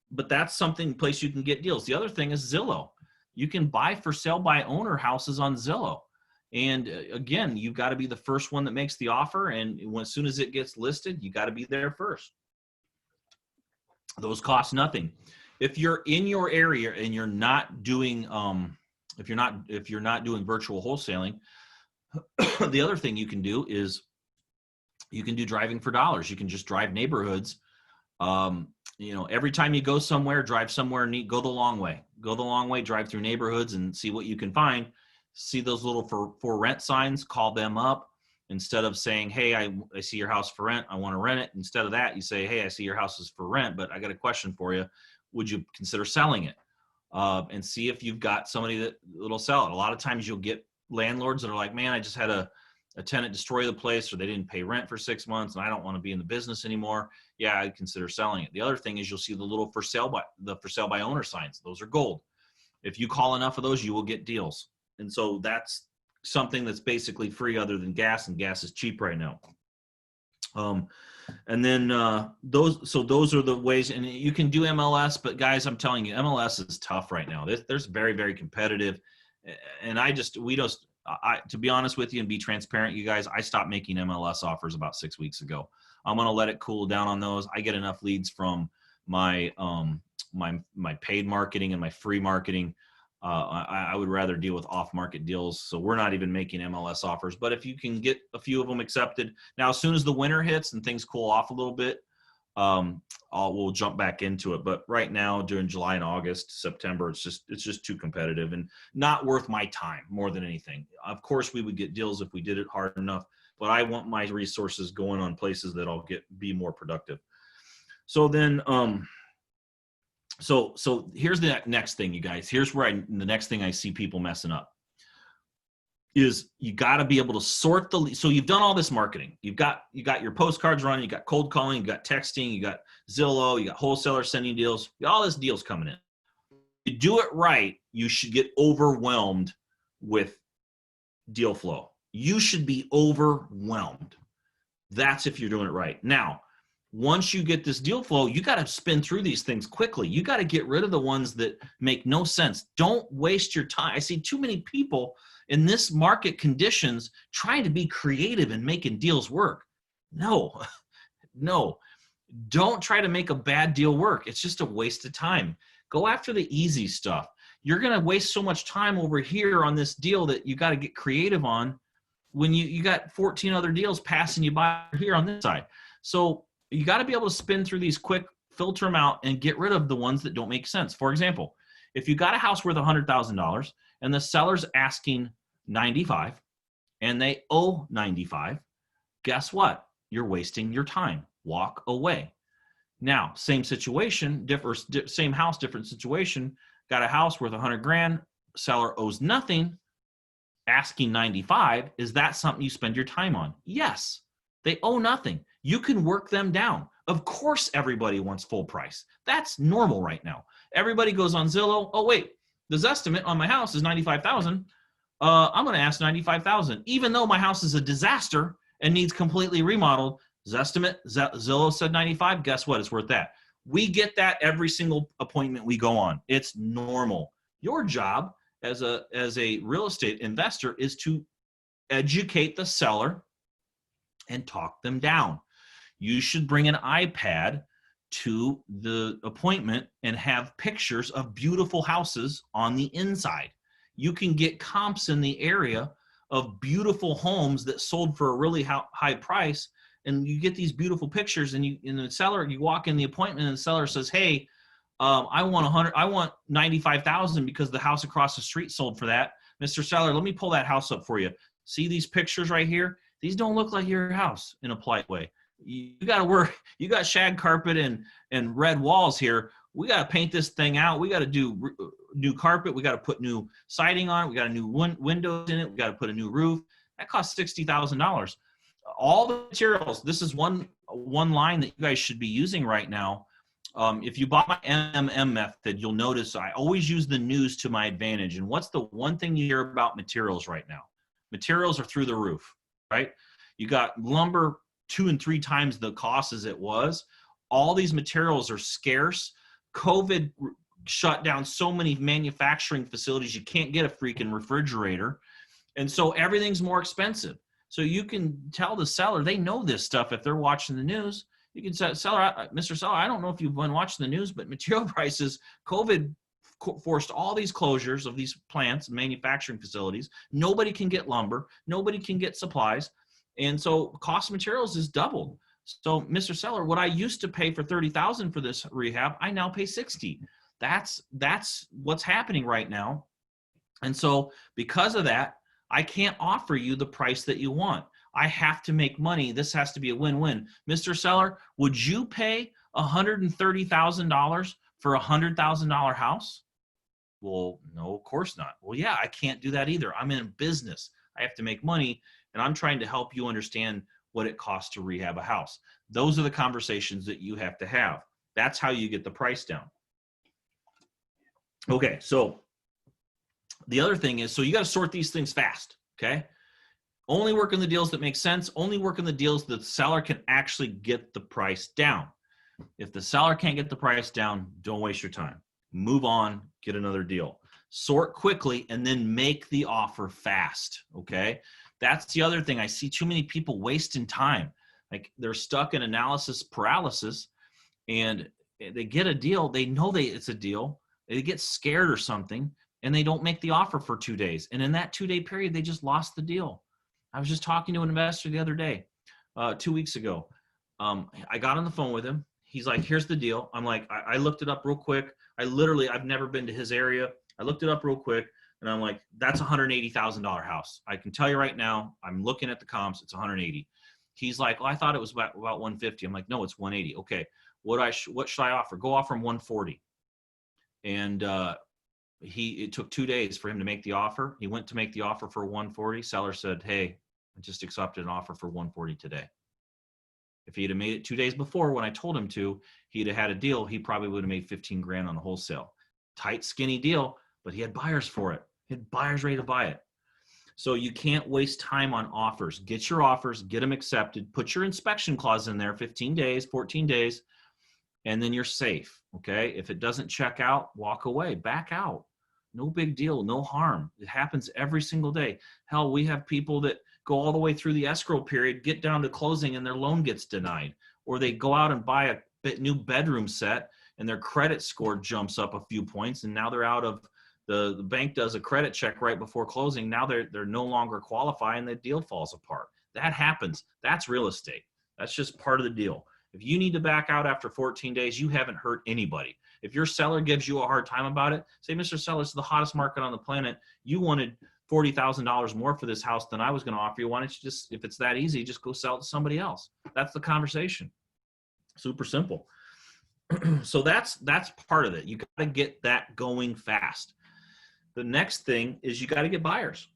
but that's something, place you can get deals. The other thing is Zillow. You can buy for sale by owner houses on Zillow. And again, you've got to be the first one that makes the offer. And as soon as it gets listed, you got to be there first. Those cost nothing. If you're in your area and you're not doing, if you're not doing virtual wholesaling, the other thing you can do is you can do driving for dollars. You can just drive neighborhoods. Every time you go somewhere, drive somewhere neat, go the long way, drive through neighborhoods and see what you can find. See those little for rent signs, call them up. Instead of saying, hey, I see your house for rent, I want to rent it. Instead of that, you say, hey, I see your house is for rent, but I got a question for you. Would you consider selling it? And see if you've got somebody that'll sell it. A lot of times you'll get landlords that are like, man, I just had a tenant destroy the place, or they didn't pay rent for 6 months and I don't want to be in the business anymore. Yeah, I'd consider selling it. The other thing is you'll see the little for sale by owner signs. Those are gold. If you call enough of those, you will get deals. And so that's something that's basically free other than gas, and gas is cheap right now. And then those are the ways, and you can do MLS, but guys, I'm telling you, MLS is tough right now. There's very, very competitive. And to be honest with you and be transparent, you guys, I stopped making MLS offers about 6 weeks ago. I'm going to let it cool down on those. I get enough leads from my paid marketing and my free marketing. I would rather deal with off-market deals. So we're not even making MLS offers. But if you can get a few of them accepted. Now, as soon as the winter hits and things cool off a little bit, we'll jump back into it. But right now, during July and August, September, it's just too competitive and not worth my time more than anything. Of course, we would get deals if we did it hard enough, but I want my resources going on places that I'll be more productive. So then, so here's the next thing, you guys. Here's where the next thing I see people messing up is you got to be able to sort the lead. So you've done all this marketing. You got your postcards running. You got cold calling. You got texting. You got Zillow. You got wholesalers sending deals. You got all this deals coming in. You do it right, you should get overwhelmed with deal flow. You should be overwhelmed. That's if you're doing it right. Now, once you get this deal flow, you got to spin through these things quickly. You got to get rid of the ones that make no sense. Don't waste your time. I see too many people in this market conditions trying to be creative and making deals work. No, don't try to make a bad deal work. It's just a waste of time. Go after the easy stuff. You're going to waste so much time over here on this deal that you got to get creative on when you got 14 other deals passing you by here on this side. So you got to be able to spin through these quick, filter them out, and get rid of the ones that don't make sense. For example, if you got a house worth $100,000 and the seller's asking $95,000 and they owe $95,000, guess what? You're wasting your time. Walk away. Now, same situation, same house, different situation. Got a house worth $100,000, seller owes nothing, asking $95,000. Is that something you spend your time on? Yes. They owe nothing. You can work them down. Of course, everybody wants full price. That's normal right now. Everybody goes on Zillow. Oh, wait, this estimate on my house is $95,000. I'm going to ask $95,000. Even though my house is a disaster and needs completely remodeled, Zillow said $95,000. Guess what? It's worth that. We get that every single appointment we go on. It's normal. Your job as a real estate investor is to educate the seller and talk them down. You should bring an iPad to the appointment and have pictures of beautiful houses on the inside. You can get comps in the area of beautiful homes that sold for a really high price and you get these beautiful pictures, and the seller, you walk in the appointment and the seller says, hey, I want 95,000 because the house across the street sold for that. Mr. Seller, let me pull that house up for you. See these pictures right here? These don't look like your house in a polite way. You got to work. You got shag carpet and red walls here. We got to paint this thing out. We got to do new carpet. We got to put new siding on it. We got a new windows in it. We got to put a new roof. That costs $60,000. All the materials. This is one line that you guys should be using right now. If you bought my MMM method, you'll notice I always use the news to my advantage. And what's the one thing you hear about materials right now? Materials are through the roof, right? You got lumber 2 and 3 times the cost as it was. All these materials are scarce. COVID shut down so many manufacturing facilities. You can't get a freaking refrigerator. And so everything's more expensive. So you can tell the seller, they know this stuff if they're watching the news. You can say, Mr. Seller, I don't know if you've been watching the news, but material prices, COVID forced all these closures of these plants and manufacturing facilities. Nobody can get lumber. Nobody can get supplies. And so cost of materials is doubled. So Mr. Seller, what I used to pay for $30,000 for this rehab, I now pay $60,000. That's what's happening right now. And so because of that, I can't offer you the price that you want. I have to make money. This has to be a win-win. Mr. Seller, would you pay $130,000 for a $100,000 house? Well, no, of course not. Well, yeah, I can't do that either. I'm in business. I have to make money, and I'm trying to help you understand what it costs to rehab a house. Those are the conversations that you have to have. That's how you get the price down. Okay, so the other thing is, so you got to sort these things fast, okay? Only work on the deals that make sense. Only work on the deals that the seller can actually get the price down. If the seller can't get the price down, don't waste your time. Move on, get another deal. Sort quickly and then make the offer fast, okay? That's the other thing. I see too many people wasting time. Like they're stuck in analysis paralysis, and they get a deal. They know it's a deal. They get scared or something, and they don't make the offer for 2 days. And in that 2-day period, they just lost the deal. I was just talking to an investor the other day, 2 weeks ago. I got on the phone with him. He's like, here's the deal. I'm like, I looked it up real quick. I've never been to his area. I looked it up real quick, and I'm like, that's a $180,000 house. I can tell you right now, I'm looking at the comps, it's 180. He's like, well, I thought it was about 150. I'm like, no, it's 180. Okay, what should I offer? Go offer him 140. And it took 2 days for him to make the offer. He went to make the offer for 140. Seller said, hey, I just accepted an offer for 140 today. If he had made it 2 days before when I told him to, he'd have had a deal. He probably would have made 15 grand on the wholesale. Tight, skinny deal, but he had buyers for it. He had buyers ready to buy it. So you can't waste time on offers. Get your offers, get them accepted, put your inspection clause in there, 15 days, 14 days, and then you're safe, okay? If it doesn't check out, walk away, back out. No big deal, no harm. It happens every single day. Hell, we have people that go all the way through the escrow period, get down to closing, and their loan gets denied. Or they go out and buy a new bedroom set, and their credit score jumps up a few points, and now they're out of the bank does a credit check right before closing. Now they're no longer qualifying, the deal falls apart. That happens. That's real estate. That's just part of the deal. If you need to back out after 14 days, you haven't hurt anybody. If your seller gives you a hard time about it, say, Mr. Seller, it's the hottest market on the planet. You wanted $40,000 more for this house than I was going to offer you. Why don't you just, if it's that easy, just go sell it to somebody else? That's the conversation. Super simple. So that's part of it. You got to get that going fast. The next thing is you got to get buyers.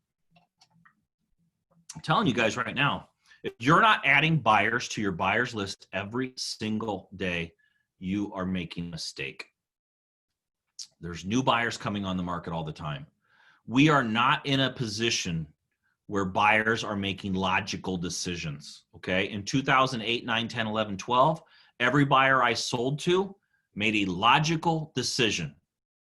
I'm telling you guys right now, if you're not adding buyers to your buyers list every single day, you are making a mistake. There's new buyers coming on the market all the time. We are not in a position where buyers are making logical decisions, okay? In 2008, 9, 10, 11, 12, every buyer I sold to made a logical decision.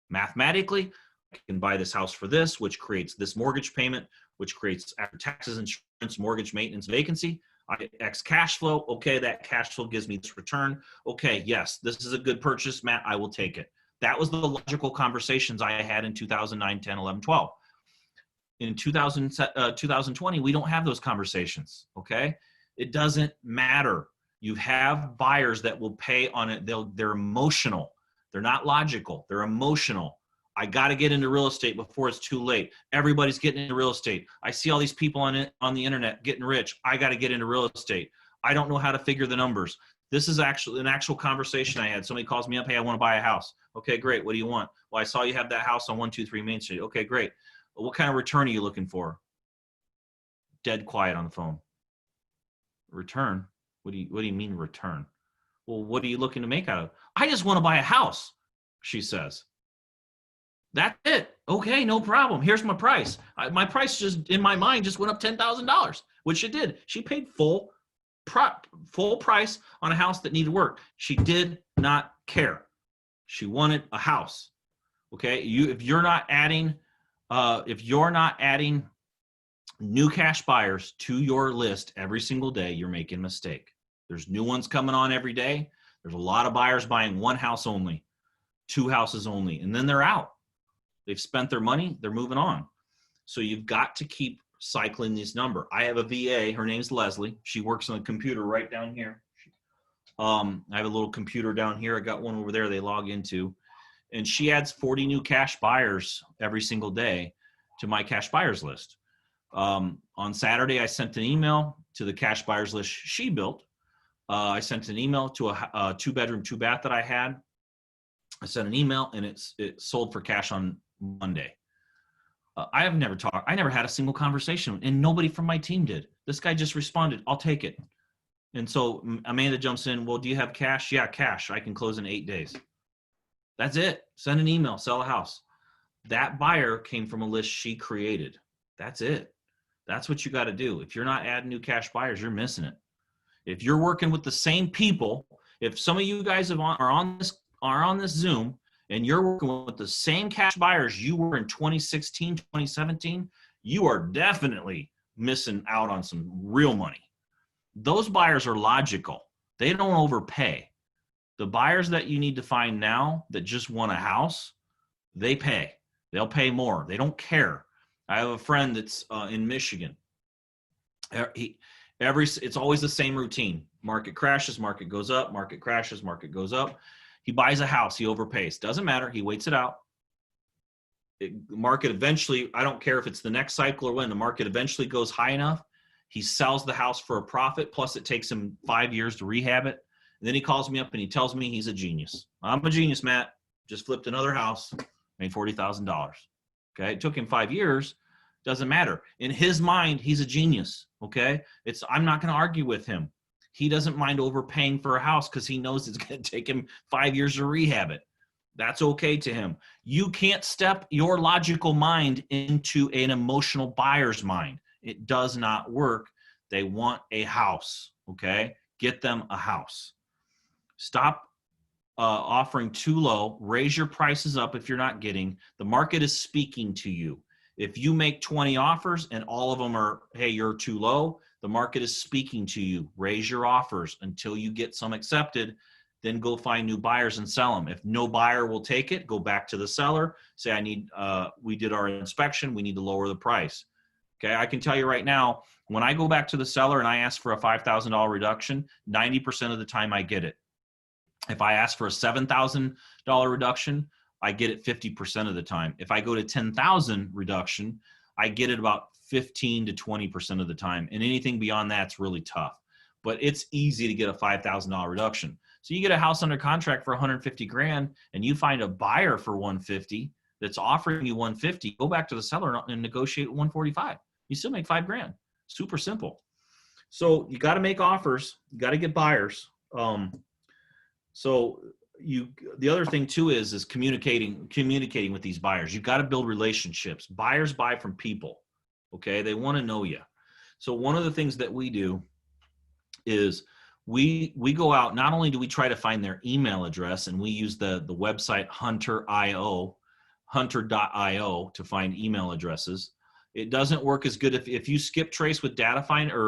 Mathematically, I can buy this house for this, which creates this mortgage payment, which creates after taxes, insurance, mortgage, maintenance, vacancy. I get X cash flow. Okay, that cash flow gives me this return. Okay, yes, this is a good purchase, Matt. I will take it. That was the logical conversations I had in 2009, 10, 11, 12. In 2020, we don't have those conversations, okay? It doesn't matter. You have buyers that will pay on it. They're emotional. They're not logical. They're emotional. I got to get into real estate before it's too late. Everybody's getting into real estate. I see all these people on the internet getting rich. I got to get into real estate. I don't know how to figure the numbers. This is actually an actual conversation I had. Somebody calls me up. Hey, I want to buy a house. Okay, great. What do you want? Well, I saw you have that house on 123 Main Street. Okay, great. What kind of return are you looking for? Dead quiet on the phone. Return? What do you mean return? Well, what are you looking to make out of? I just want to buy a house, she says. That's it. Okay, no problem. Here's my price. My price just in my mind just went up $10,000, which it did. She paid full price on a house that needed work. She did not care. She wanted a house. Okay, if you're not adding new cash buyers to your list every single day, you're making a mistake. There's new ones coming on every day. There's a lot of buyers buying one house only, two houses only, and then they're out. They've spent their money. They're moving on. So you've got to keep cycling this number. I have a VA. Her name's Leslie. She works on the computer right down here. I have a little computer down here. I got one over there they log into. And she adds 40 new cash buyers every single day to my cash buyers list. On Saturday, I sent an email to the cash buyers list she built. I sent an email to a 2-bedroom, 2-bath that I had. I sent an email, and it sold for cash on Monday. I never had a single conversation, and nobody from my team did. This guy just responded, I'll take it. And so Amanda jumps in, well, do you have cash? Yeah, cash. I can close in 8 days. That's it. Send an email, sell a house. That buyer came from a list she created. That's it. That's what you got to do. If you're not adding new cash buyers, you're missing it. If you're working with the same people, if some of you guys are on this Zoom and you're working with the same cash buyers you were in 2016, 2017, you are definitely missing out on some real money. Those buyers are logical. They don't overpay. The buyers that you need to find now that just want a house, they pay. They'll pay more. They don't care. I have a friend that's in Michigan. It's always the same routine. Market crashes, market goes up, market crashes, market goes up. He buys a house, he overpays. Doesn't matter. He waits it out. Market eventually, I don't care if it's the next cycle or when, the market eventually goes high enough. He sells the house for a profit, plus it takes him 5 years to rehab it. And then he calls me up and he tells me he's a genius. I'm a genius, Matt. Just flipped another house, made $40,000. Okay, it took him 5 years. Doesn't matter. In his mind, he's a genius. Okay, I'm not going to argue with him. He doesn't mind overpaying for a house because he knows it's going to take him 5 years to rehab it. That's okay to him. You can't step your logical mind into an emotional buyer's mind. It does not work. They want a house. Okay, get them a house. Stop offering too low. Raise your prices up if you're not getting. The market is speaking to you. If you make 20 offers and all of them are, hey, you're too low, the market is speaking to you. Raise your offers until you get some accepted. Then go find new buyers and sell them. If no buyer will take it, go back to the seller. Say, we did our inspection. We need to lower the price. Okay, I can tell you right now, when I go back to the seller and I ask for a $5,000 reduction, 90% of the time I get it. If I ask for a $7,000 reduction, I get it 50% of the time. If I go to 10,000 reduction, I get it about 15 to 20% of the time. And anything beyond that's really tough. But it's easy to get a $5,000 reduction. So you get a house under contract for 150 grand and you find a buyer for 150 that's offering you 150, go back to the seller and negotiate 145. You still make 5 grand. Super simple. So you got to make offers. You got to get buyers. The other thing too is communicating with these buyers. You've got to build relationships. Buyers buy from people. Okay. They want to know you. So one of the things that we do is we go out, not only do we try to find their email address, and we use the website hunter.io to find email addresses. It doesn't work as good if you skip trace with data finder,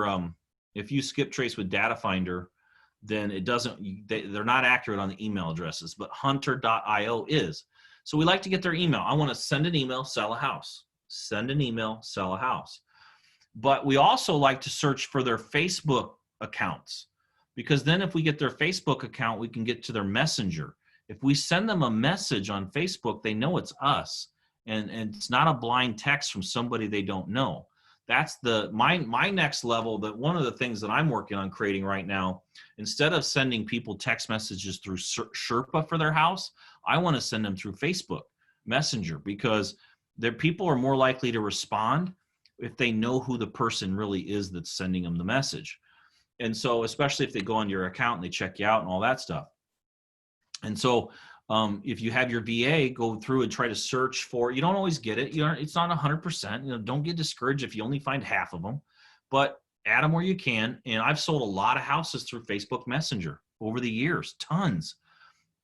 then it doesn't, they're not accurate on the email addresses, but hunter.io is. So we like to get their email. I want to send an email, sell a house. Send an email, sell a house. But we also like to search for their Facebook accounts, because then if we get their Facebook account, we can get to their messenger. If we send them a message on Facebook, they know it's us, and it's not a blind text from somebody they don't know. That's my next level. That one of the things that I'm working on creating right now, instead of sending people text messages through Sherpa for their house, I want to send them through Facebook Messenger, because their people are more likely to respond if they know who the person really is that's sending them the message. And so, especially if they go on your account and they check you out and all that stuff. And so, if you have your VA go through and try to search for, you don't always get it. It's not 100%. Don't get discouraged if you only find half of them, but add them where you can. And I've sold a lot of houses through Facebook Messenger over the years, tons.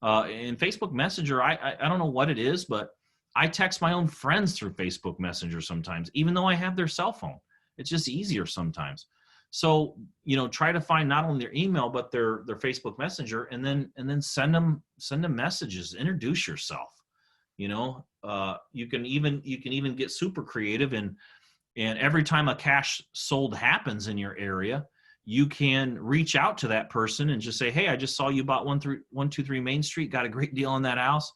In Facebook Messenger, I don't know what it is, but I text my own friends through Facebook Messenger sometimes, even though I have their cell phone. It's just easier sometimes. So, try to find not only their email, but their Facebook Messenger, and then send them messages, introduce yourself. You can even get super creative, and every time a cash sold happens in your area, you can reach out to that person and just say, hey, I just saw you bought 123 Main Street, got a great deal on that house.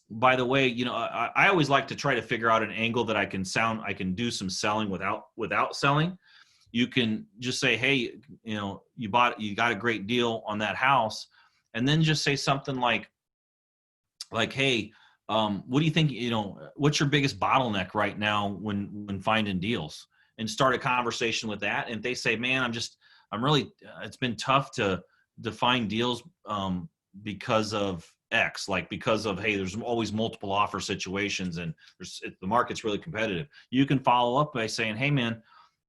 By the way, I always like to try to figure out an angle that I can do some selling without selling. You can just say, hey, you got a great deal on that house. And then just say something like, hey, what do you think, what's your biggest bottleneck right now when finding deals? And start a conversation with that. And if they say, man, it's been tough to find deals because of X, because of, hey, there's always multiple offer situations and the market's really competitive. You can follow up by saying, hey, man,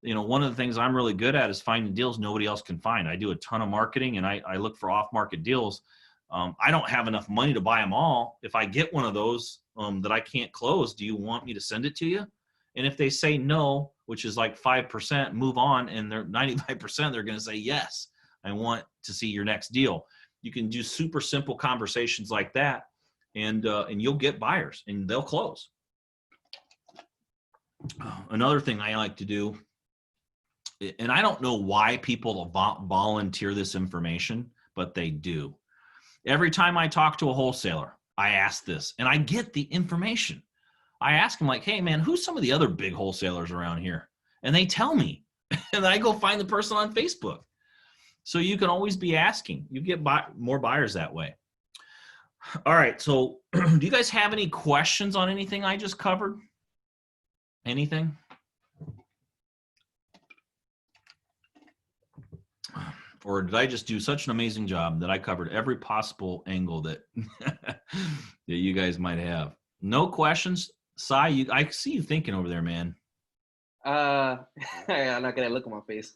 one of the things I'm really good at is finding deals nobody else can find. I do a ton of marketing, and I look for off-market deals. I don't have enough money to buy them all. If I get one of those that I can't close, do you want me to send it to you? And if they say no, which is like 5%, move on, and they're 95%, they're going to say, yes, I want to see your next deal. You can do super simple conversations like that, and you'll get buyers, and they'll close. Another thing I like to do, and I don't know why people volunteer this information, but they do. Every time I talk to a wholesaler, I ask this, and I get the information. I ask them, like, hey, man, who's some of the other big wholesalers around here? And they tell me, and I go find the person on Facebook. So you can always be asking. You get more buyers that way. All right, so do you guys have any questions on anything I just covered? Anything? Or did I just do such an amazing job that I covered every possible angle that that you guys might have? No questions? Sai, I see you thinking over there, man. I'm not gonna look at my face.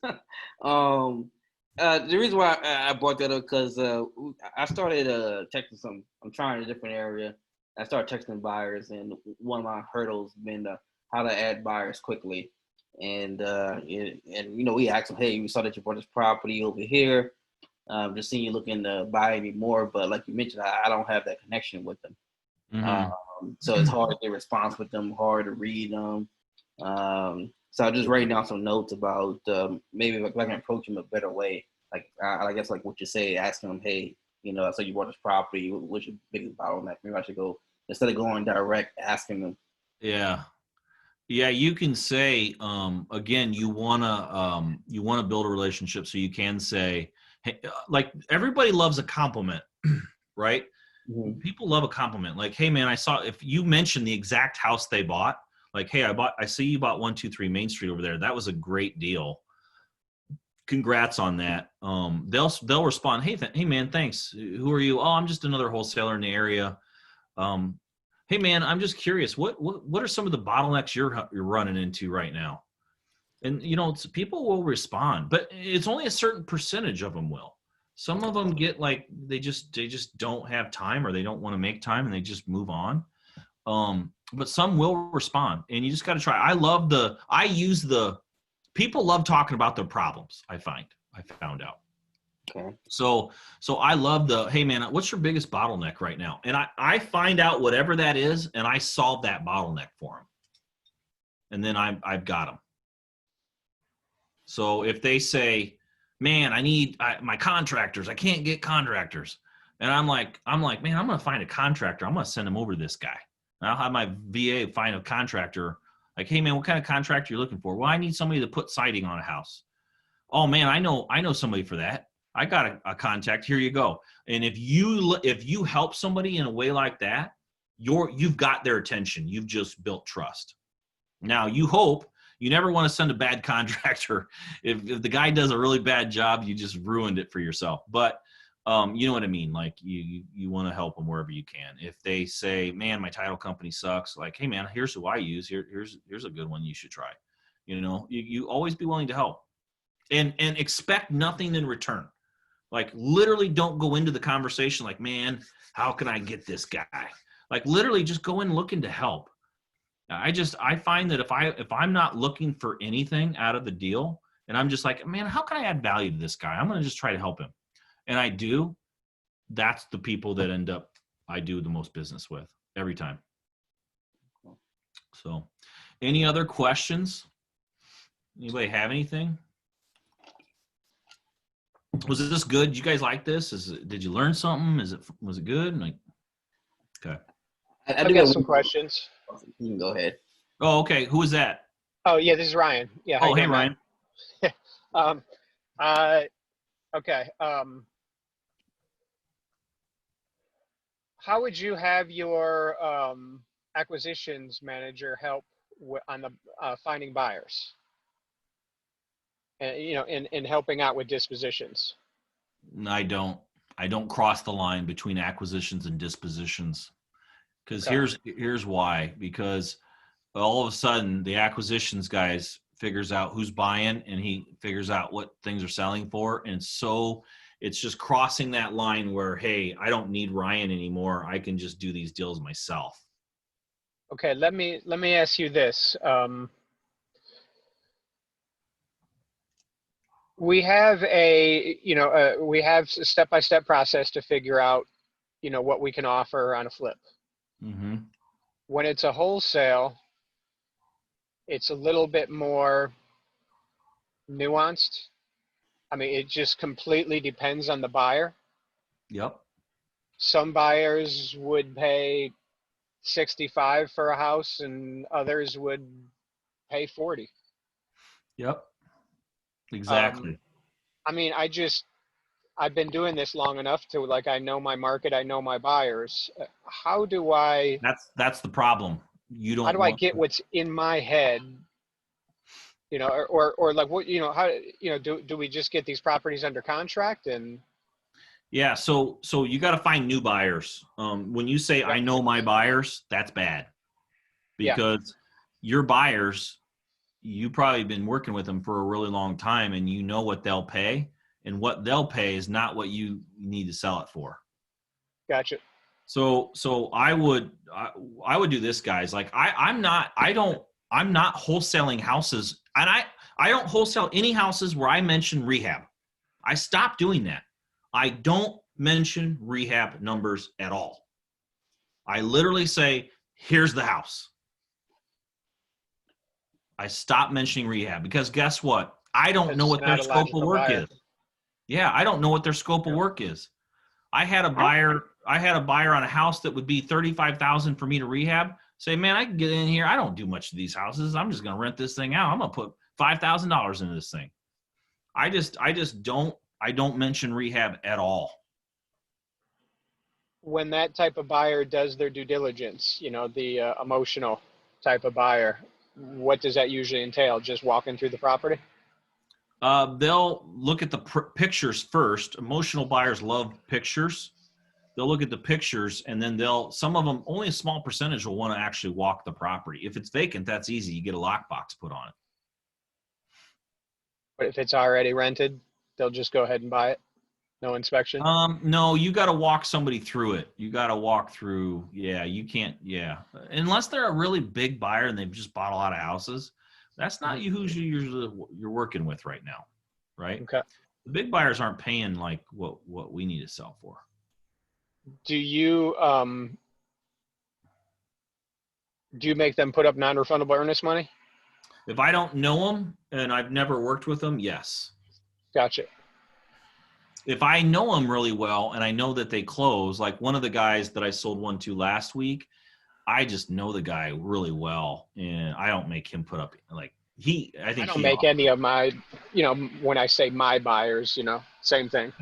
The reason why I brought that up because I started texting some. I'm trying a different area. I started texting buyers, and one of my hurdles been how to add buyers quickly. And we asked them, hey, we saw that you bought this property over here. Just seeing you looking to buy any more, but like you mentioned, I don't have that connection with them. Mm-hmm. So it's hard to get response with them, hard to read them. So I'm just writing down some notes about maybe if I can approach them a better way. Like I guess like what you say, asking them, hey, I saw you bought this property. What's your biggest bottleneck? Maybe I should go instead of going direct, asking them. Yeah, you can say again, you wanna build a relationship, so you can say, hey, like everybody loves a compliment, right? Mm-hmm. People love a compliment. Like, hey, man, I saw, if you mention the exact house they bought, like, hey, I see you bought 123 Main Street over there. That was a great deal. Congrats on that. They'll respond, hey, man, thanks. Who are you? Oh, I'm just another wholesaler in the area. Hey, man, I'm just curious. What are some of the bottlenecks you're running into right now? And people will respond, but it's only a certain percentage of them will. Some of them get like they just don't have time, or they don't want to make time, and they just move on. But some will respond, and you just got to try. People love talking about their problems. I found out. Okay. So I love hey, man, what's your biggest bottleneck right now? And I find out whatever that is, and I solve that bottleneck for them. And then I've got them. So if they say, man, I need my contractors, I can't get contractors. And I'm like, man, I'm going to find a contractor. I'm going to send him over to this guy. And I'll have my VA find a contractor. Like, hey man, what kind of contractor you're looking for? Well, I need somebody to put siding on a house. Oh man, I know somebody for that. I got a contact. Here you go. And if you help somebody in a way like that, you've got their attention. You've just built trust. Now you never want to send a bad contractor. If the guy does a really bad job, you just ruined it for yourself. But you know what I mean? Like you want to help them wherever you can. If they say, man, my title company sucks, like, hey man, here's who I use. Here's a good one you should try. You always be willing to help and expect nothing in return. Like literally don't go into the conversation like, man, how can I get this guy? Like literally just go in looking to help. I find that if I'm not looking for anything out of the deal and I'm just like, man, how can I add value to this guy? I'm going to just try to help him. And I do. That's the people that I do the most business with every time. So any other questions? Anybody have anything? Was this good? Did you guys like this? Did you learn something? Was it good? Like, okay. I've got some questions. You can go ahead. Oh, okay. Who is that? Oh yeah, this is Ryan. Yeah. Oh, hey Ryan. Okay. How would you have your acquisitions manager help on the finding buyers? And in helping out with dispositions. I don't cross the line between acquisitions and dispositions. Because here's why. Because all of a sudden the acquisitions guys figures out who's buying and he figures out what things are selling for. And so it's just crossing that line where, hey, I don't need Ryan anymore. I can just do these deals myself. Okay, let me ask you this. We have we have a step-by-step process to figure out, what we can offer on a flip. Mm-hmm. When it's a wholesale, it's a little bit more nuanced. I mean, it just completely depends on the buyer. Yep. Some buyers would pay 65 for a house and others would pay 40. Yep. Exactly. I mean, I've been doing this long enough to, like, I know my market, I know my buyers. How do I? That's the problem. You don't. How do I get what's in my head? Or like what? How? Do we just get these properties under contract and? Yeah. So you got to find new buyers. When you say I know my buyers, that's bad, because your buyers, you probably been working with them for a really long time, and you know what they'll pay. And what they'll pay is not what you need to sell it for. Gotcha. So I would do this, guys. Like I'm not wholesaling houses, and I don't wholesale any houses where I mention rehab. I stopped doing that. I don't mention rehab numbers at all. I literally say, here's the house. I stopped mentioning rehab because guess what? I don't know what their scope of work is. Yeah, I don't know what their scope of work is. I had a buyer on a house that would be $35,000 for me to rehab. Say, man, I can get in here. I don't do much of these houses. I'm just going to rent this thing out. I'm going to put $5,000 into this thing. I don't mention rehab at all. When that type of buyer does their due diligence, the emotional type of buyer, what does that usually entail? Just walking through the property? They'll look at the pictures first. Emotional buyers love pictures. They'll look at the pictures, and then some of them, only a small percentage will want to actually walk the property. If it's vacant, that's easy. You get a lockbox put on it. But if it's already rented, they'll just go ahead and buy it? No inspection? No, you got to walk somebody through it. You got to walk through. Yeah, you can't. Yeah. Unless they're a really big buyer and they've just bought a lot of houses. That's not who you're working with right now, right? Okay. The big buyers aren't paying like what we need to sell for. Do you make them put up non-refundable earnest money? If I don't know them and I've never worked with them, yes. Gotcha. If I know them really well and I know that they close, like one of the guys that I sold one to last week, I just know the guy really well, and I don't make him put up like I I think don't he make any of my, when I say my buyers, same thing.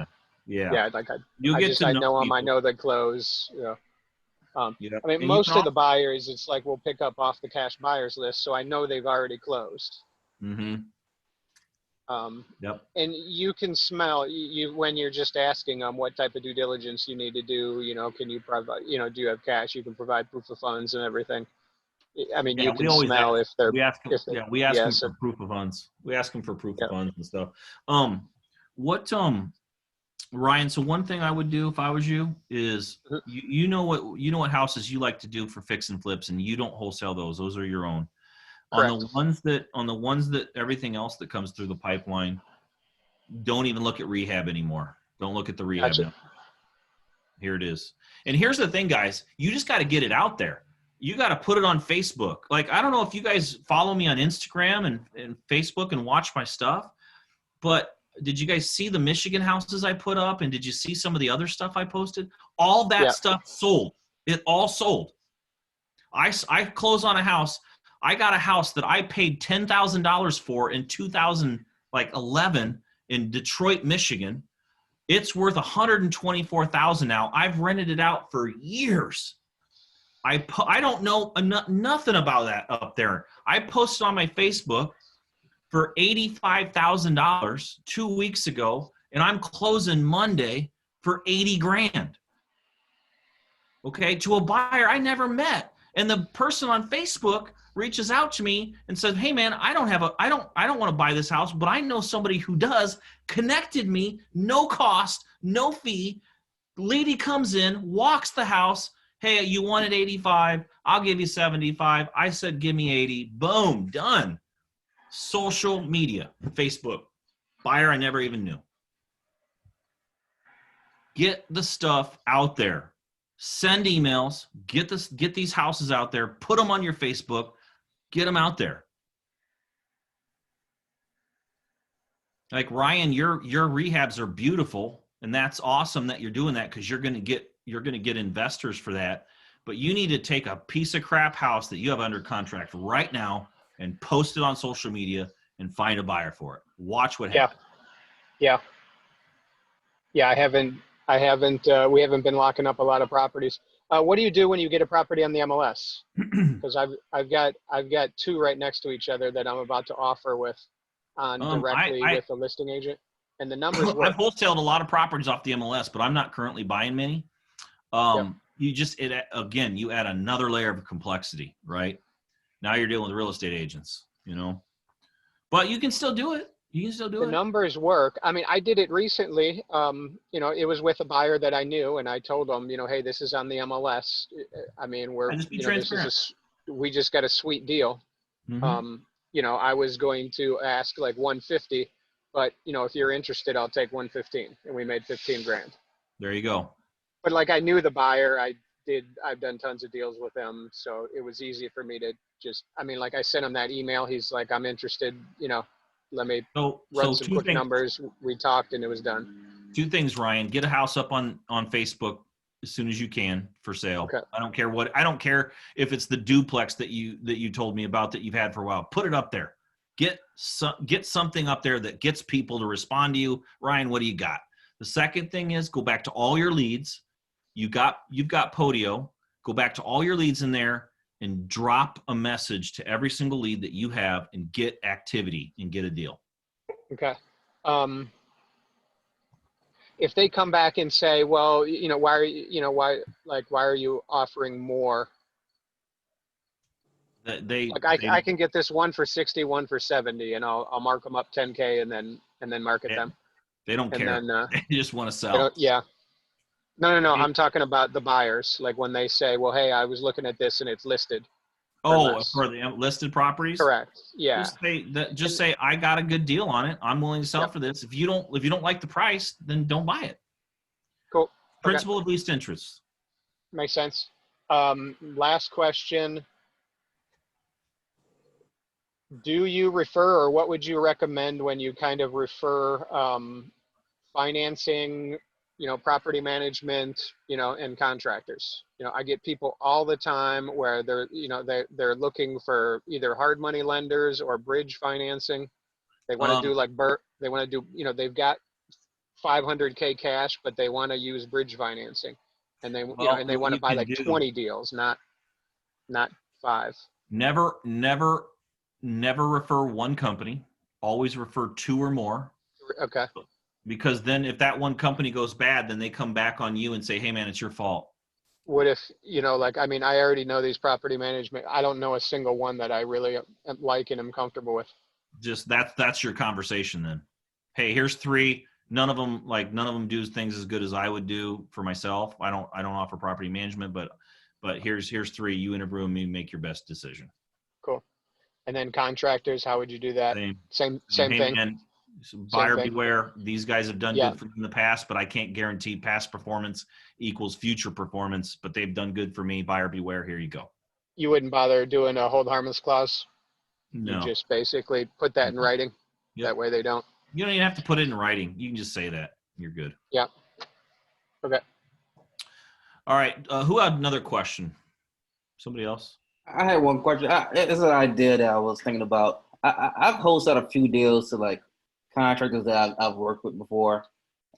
yeah. Yeah, like You'll get to I know know them. I people. know they close. Yeah, I mean, and you can most of the also. buyers, it's like we'll pick up off the cash buyers list, so I know they've already closed. Mm-hmm. Um, Yep. and you can smell you when you're just asking them what type of due diligence you need to do. Can you provide? Do you have cash? You can provide proof of funds and everything. I mean, Yeah, you we can always smell ask. if they're We ask them. if they, Yeah, we ask yeah. them So for proof of funds. We ask them for proof of yeah. funds and stuff. What Ryan? So one thing I would do if I was you is Mhm. you know what houses you like to do for fix and flips, and you don't wholesale those. Those are your own. On Correct. the ones that everything else that comes through the pipeline, don't even look at rehab anymore. Don't look at the rehab Gotcha. now. Here it is. And here's the thing, guys. You just got to get it out there. You got to put it on Facebook. Like, I don't know if you guys follow me on Instagram and Facebook and watch my stuff, but did you guys see the Michigan houses I put up? And did you see some of the other stuff I posted? All that Yeah. stuff sold. It all sold. I close on a house. I got a house that I paid $10,000 for in 2011 in Detroit, Michigan. It's worth $124,000 now. I've rented it out for years. I don't know nothing about that up there. I posted on my Facebook for $85,000 2 weeks ago, and I'm closing Monday for 80 grand. Okay, to a buyer I never met, and the person on Facebook reaches out to me and says, "Hey man, I don't want to buy this house, but I know somebody who does." Connected me, no cost, no fee. Lady comes in, walks the house. Hey, you wanted 85. I'll give you 75. I said, give me 80. Boom, done. Social media, Facebook. Buyer I never even knew. Get the stuff out there. Send emails. Get these houses out there. Put them on your Facebook. Get them out there. Like Ryan, your rehabs are beautiful, and that's awesome that you're doing that because you're gonna get investors for that. But you need to take a piece of crap house that you have under contract right now and post it on social media and find a buyer for it. Watch what Yeah. happens. Yeah. Yeah. We haven't been locking up a lot of properties. What do you do when you get a property on the MLS? Because I've got two right next to each other that I'm about to offer directly I with a listing agent, and the numbers work. I've wholesaled a lot of properties off the MLS, but I'm not currently buying many. Yep. You add another layer of complexity, right? Now you're dealing with real estate agents, but you can still do it. You can still do The it. numbers work. I mean, I did it recently. It was with a buyer that I knew, and I told them, hey, this is on the MLS. I mean, And just be transparent. We just got a sweet deal. Mm-hmm. I was going to ask like 150, but if you're interested, I'll take 115, and we made 15 grand. There you go. But like I knew the buyer, I've done tons of deals with them, so it was easy for me to like I sent him that email. He's like, I'm interested. Let me run some quick numbers. We talked, and it was done. Two things, Ryan. Get a house up on Facebook as soon as you can for sale. Okay. I don't care if it's the duplex that you told me about that you've had for a while. Put it up there. Get something up there that gets people to respond to you. Ryan, what do you got? The second thing is go back to all your leads. You've got Podio. Go back to all your leads in there and drop a message to every single lead that you have and get activity and get a deal. Okay. If they come back and say, well, why are you offering more? I can get this one for 60, one for 70, and I'll mark them up 10K and then market them. They don't care. Then, they just want to sell. Yeah. No. I'm talking about the buyers. Like when they say, well, hey, I was looking at this and it's listed. For the listed properties? Correct. Yeah. Just say I got a good deal on it. I'm willing to sell for this. If you don't like the price, then don't buy it. Cool. Principle of least interest. Makes sense. Last question. Do you refer, or what would you recommend when you kind of refer financing, property management, and contractors? I get people all the time where they're looking for either hard money lenders or bridge financing. They want to do like they want to do, they've got 500K cash, but they want to use bridge financing, and they and they what want to you buy can like do, 20 deals, not 5. never refer one company. Always refer 2 or more. Okay. Because then if that one company goes bad, then they come back on you and say, hey man, it's your fault. What if, I already know these property management. I don't know a single one that I really like and am comfortable with. Just that's your conversation then. Hey, here's 3. None of them do things as good as I would do for myself. I don't offer property management, but here's 3. You interview me, make your best decision. Cool. And then contractors, how would you do that? Same Hey, thing. man, buyer Same thing. beware. These guys have done Yeah. good for me in the past, but I can't guarantee past performance equals future performance, but they've done good for me. Buyer beware. Here you go. You wouldn't bother doing a hold harmless clause? No. You just basically put that in writing. Yep. That way they don't. You don't even have to put it in writing. You can just say that. You're good. Yeah. Okay. All right. Who had another question? Somebody else? I had one question. It's an idea that I was thinking about. I've wholesaled a few deals to like contractors that I've worked with before.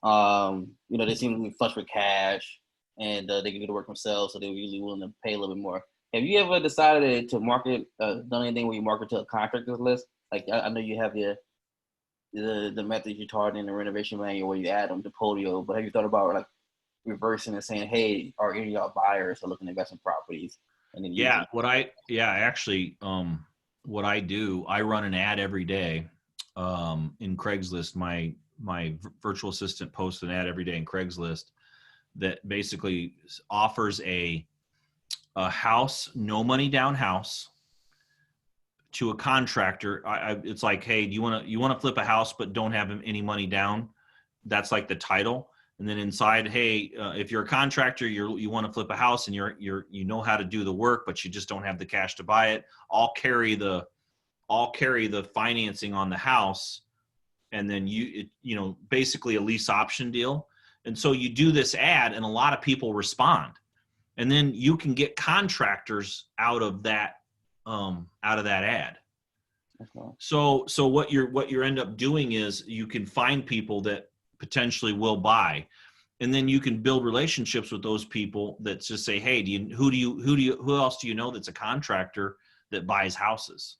They seem to be flush with cash, and they can do the work themselves, so they're usually willing to pay a little bit more. Have you ever decided to market, done anything where you market to a contractors list? Like I know you have the methods you taught in the renovation manual where you add them to Podio, but have you thought about like reversing and saying, hey, are any of y'all buyers are looking to invest in properties? And then what I do, I run an ad every day in Craigslist. My virtual assistant posts an ad every day in Craigslist that basically offers a house, no money down house to a contractor. It's like, hey, do you want to flip a house but don't have any money down? That's like the title. And then inside, hey, if you're a contractor, you want to flip a house and you know how to do the work, but you just don't have the cash to buy it. I'll carry the financing on the house, and then basically a lease option deal. And so you do this ad, and a lot of people respond, and then you can get contractors out of that ad. Okay. So what you end up doing is you can find people that potentially will buy, and then you can build relationships with those people that just say, hey, who else do you know that's a contractor that buys houses?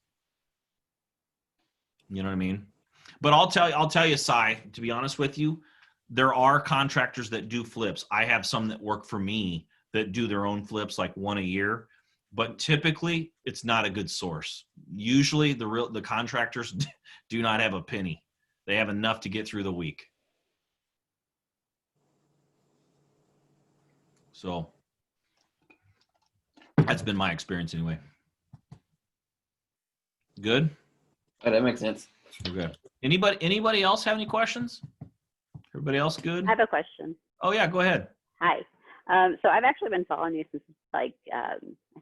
You know what I mean? But I'll tell you, Cy, to be honest with you, there are contractors that do flips. I have some that work for me that do their own flips, like 1 a year, but typically it's not a good source. Usually the contractors do not have a penny. They have enough to get through the week. So that's been my experience anyway. Good? Oh, that makes sense. Okay. Anybody else have any questions? Everybody else good? I have a question. Oh yeah, go ahead. Hi. So I've actually been following you since I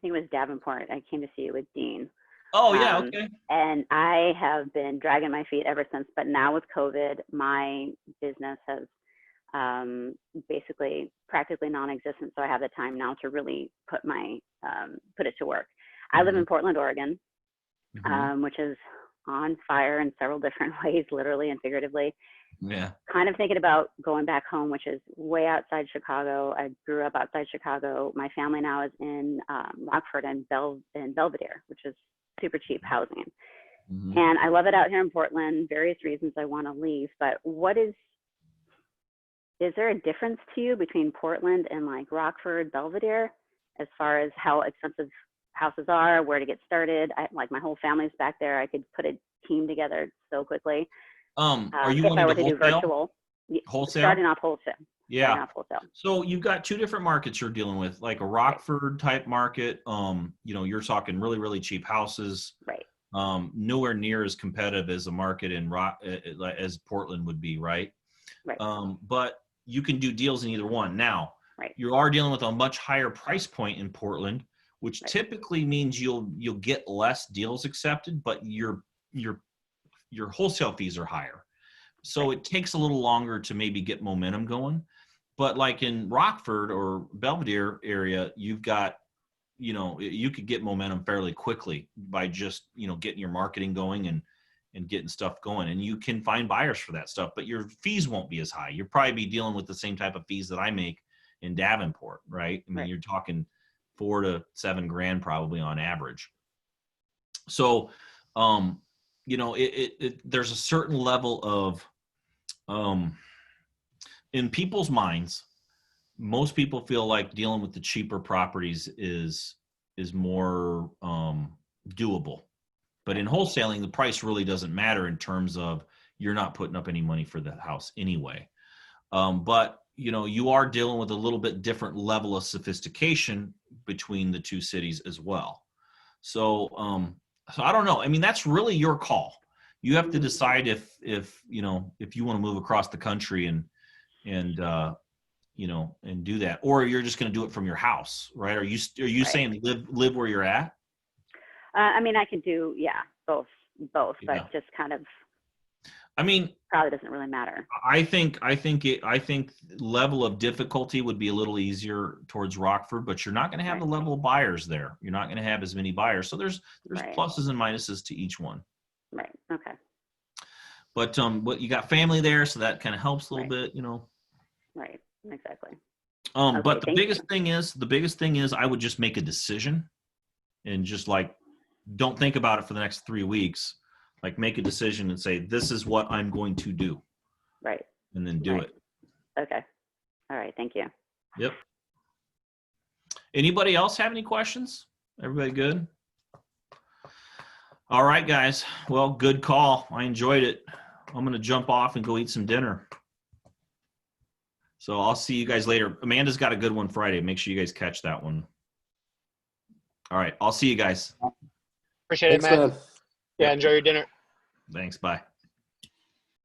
think it was Davenport. I came to see you with Dean. Oh yeah, okay. And I have been dragging my feet ever since, but now with COVID, my business has basically practically non-existent. So I have the time now to really put it to work. I live in Portland, Oregon, which is on fire in several different ways, literally and figuratively. Yeah. Kind of thinking about going back home, which is way outside Chicago. I grew up outside Chicago. My family now is in Rockford and Belvedere, which is super cheap housing. And I love it out here in Portland, various reasons I want to leave. But is there a difference to you between Portland and like Rockford, Belvedere, as far as how expensive houses are, where to get started? Like my whole family's back there. I could put a team together so quickly. Are you if I were wanting to do virtual? Wholesale? Starting off wholesale. Yeah. So you've got 2 different markets you're dealing with, like a Rockford type market. You're talking really, really cheap houses. Right. Nowhere near as competitive as a market in as Portland would be, right? Right. But you can do deals in either one. Now, right. You are dealing with a much higher price point in Portland, which Right. typically means you'll get less deals accepted, but your wholesale fees are higher. So it takes a little longer to maybe get momentum going. But like in Rockford or Belvedere area, you've got, you could get momentum fairly quickly by just, getting your marketing going and getting stuff going. And you can find buyers for that stuff, but your fees won't be as high. You'll probably be dealing with the same type of fees that I make in Davenport, right? I mean, Right. you're talking $4 to $7 grand probably on average. So, there's a certain level of, in people's minds, most people feel like dealing with the cheaper properties is more doable. But in wholesaling, the price really doesn't matter in terms of you're not putting up any money for the house anyway. But you are dealing with a little bit different level of sophistication between the two cities as well. So I don't know. I mean, that's really your call. You have to decide if you want to move across the country and do that, or you're just going to do it from your house, right? Are you Right. saying live where you're at? I mean, I could do, both, but Yeah. just kind of, I mean, probably doesn't really matter. I think level of difficulty would be a little easier towards Rockford, but you're not going to have Right. the level of buyers there. You're not going to have as many buyers. So there's Right. pluses and minuses to each one. Right. Okay. But you got family there, so that kind of helps a little bit, Right. Exactly. But the thank biggest you. thing is I would just make a decision and just don't think about it for the next 3 weeks. Like make a decision and say, this is what I'm going to do. Right. And then do Right. it. Okay. All right. Thank you. Yep. Anybody else have any questions? Everybody good? All right, guys. Well, good call. I enjoyed it. I'm going to jump off and go eat some dinner. So I'll see you guys later. Amanda's got a good one Friday. Make sure you guys catch that one. All right. I'll see you guys. Appreciate it, Thanks, Matt. man. Yeah, enjoy your dinner. Thanks. Bye.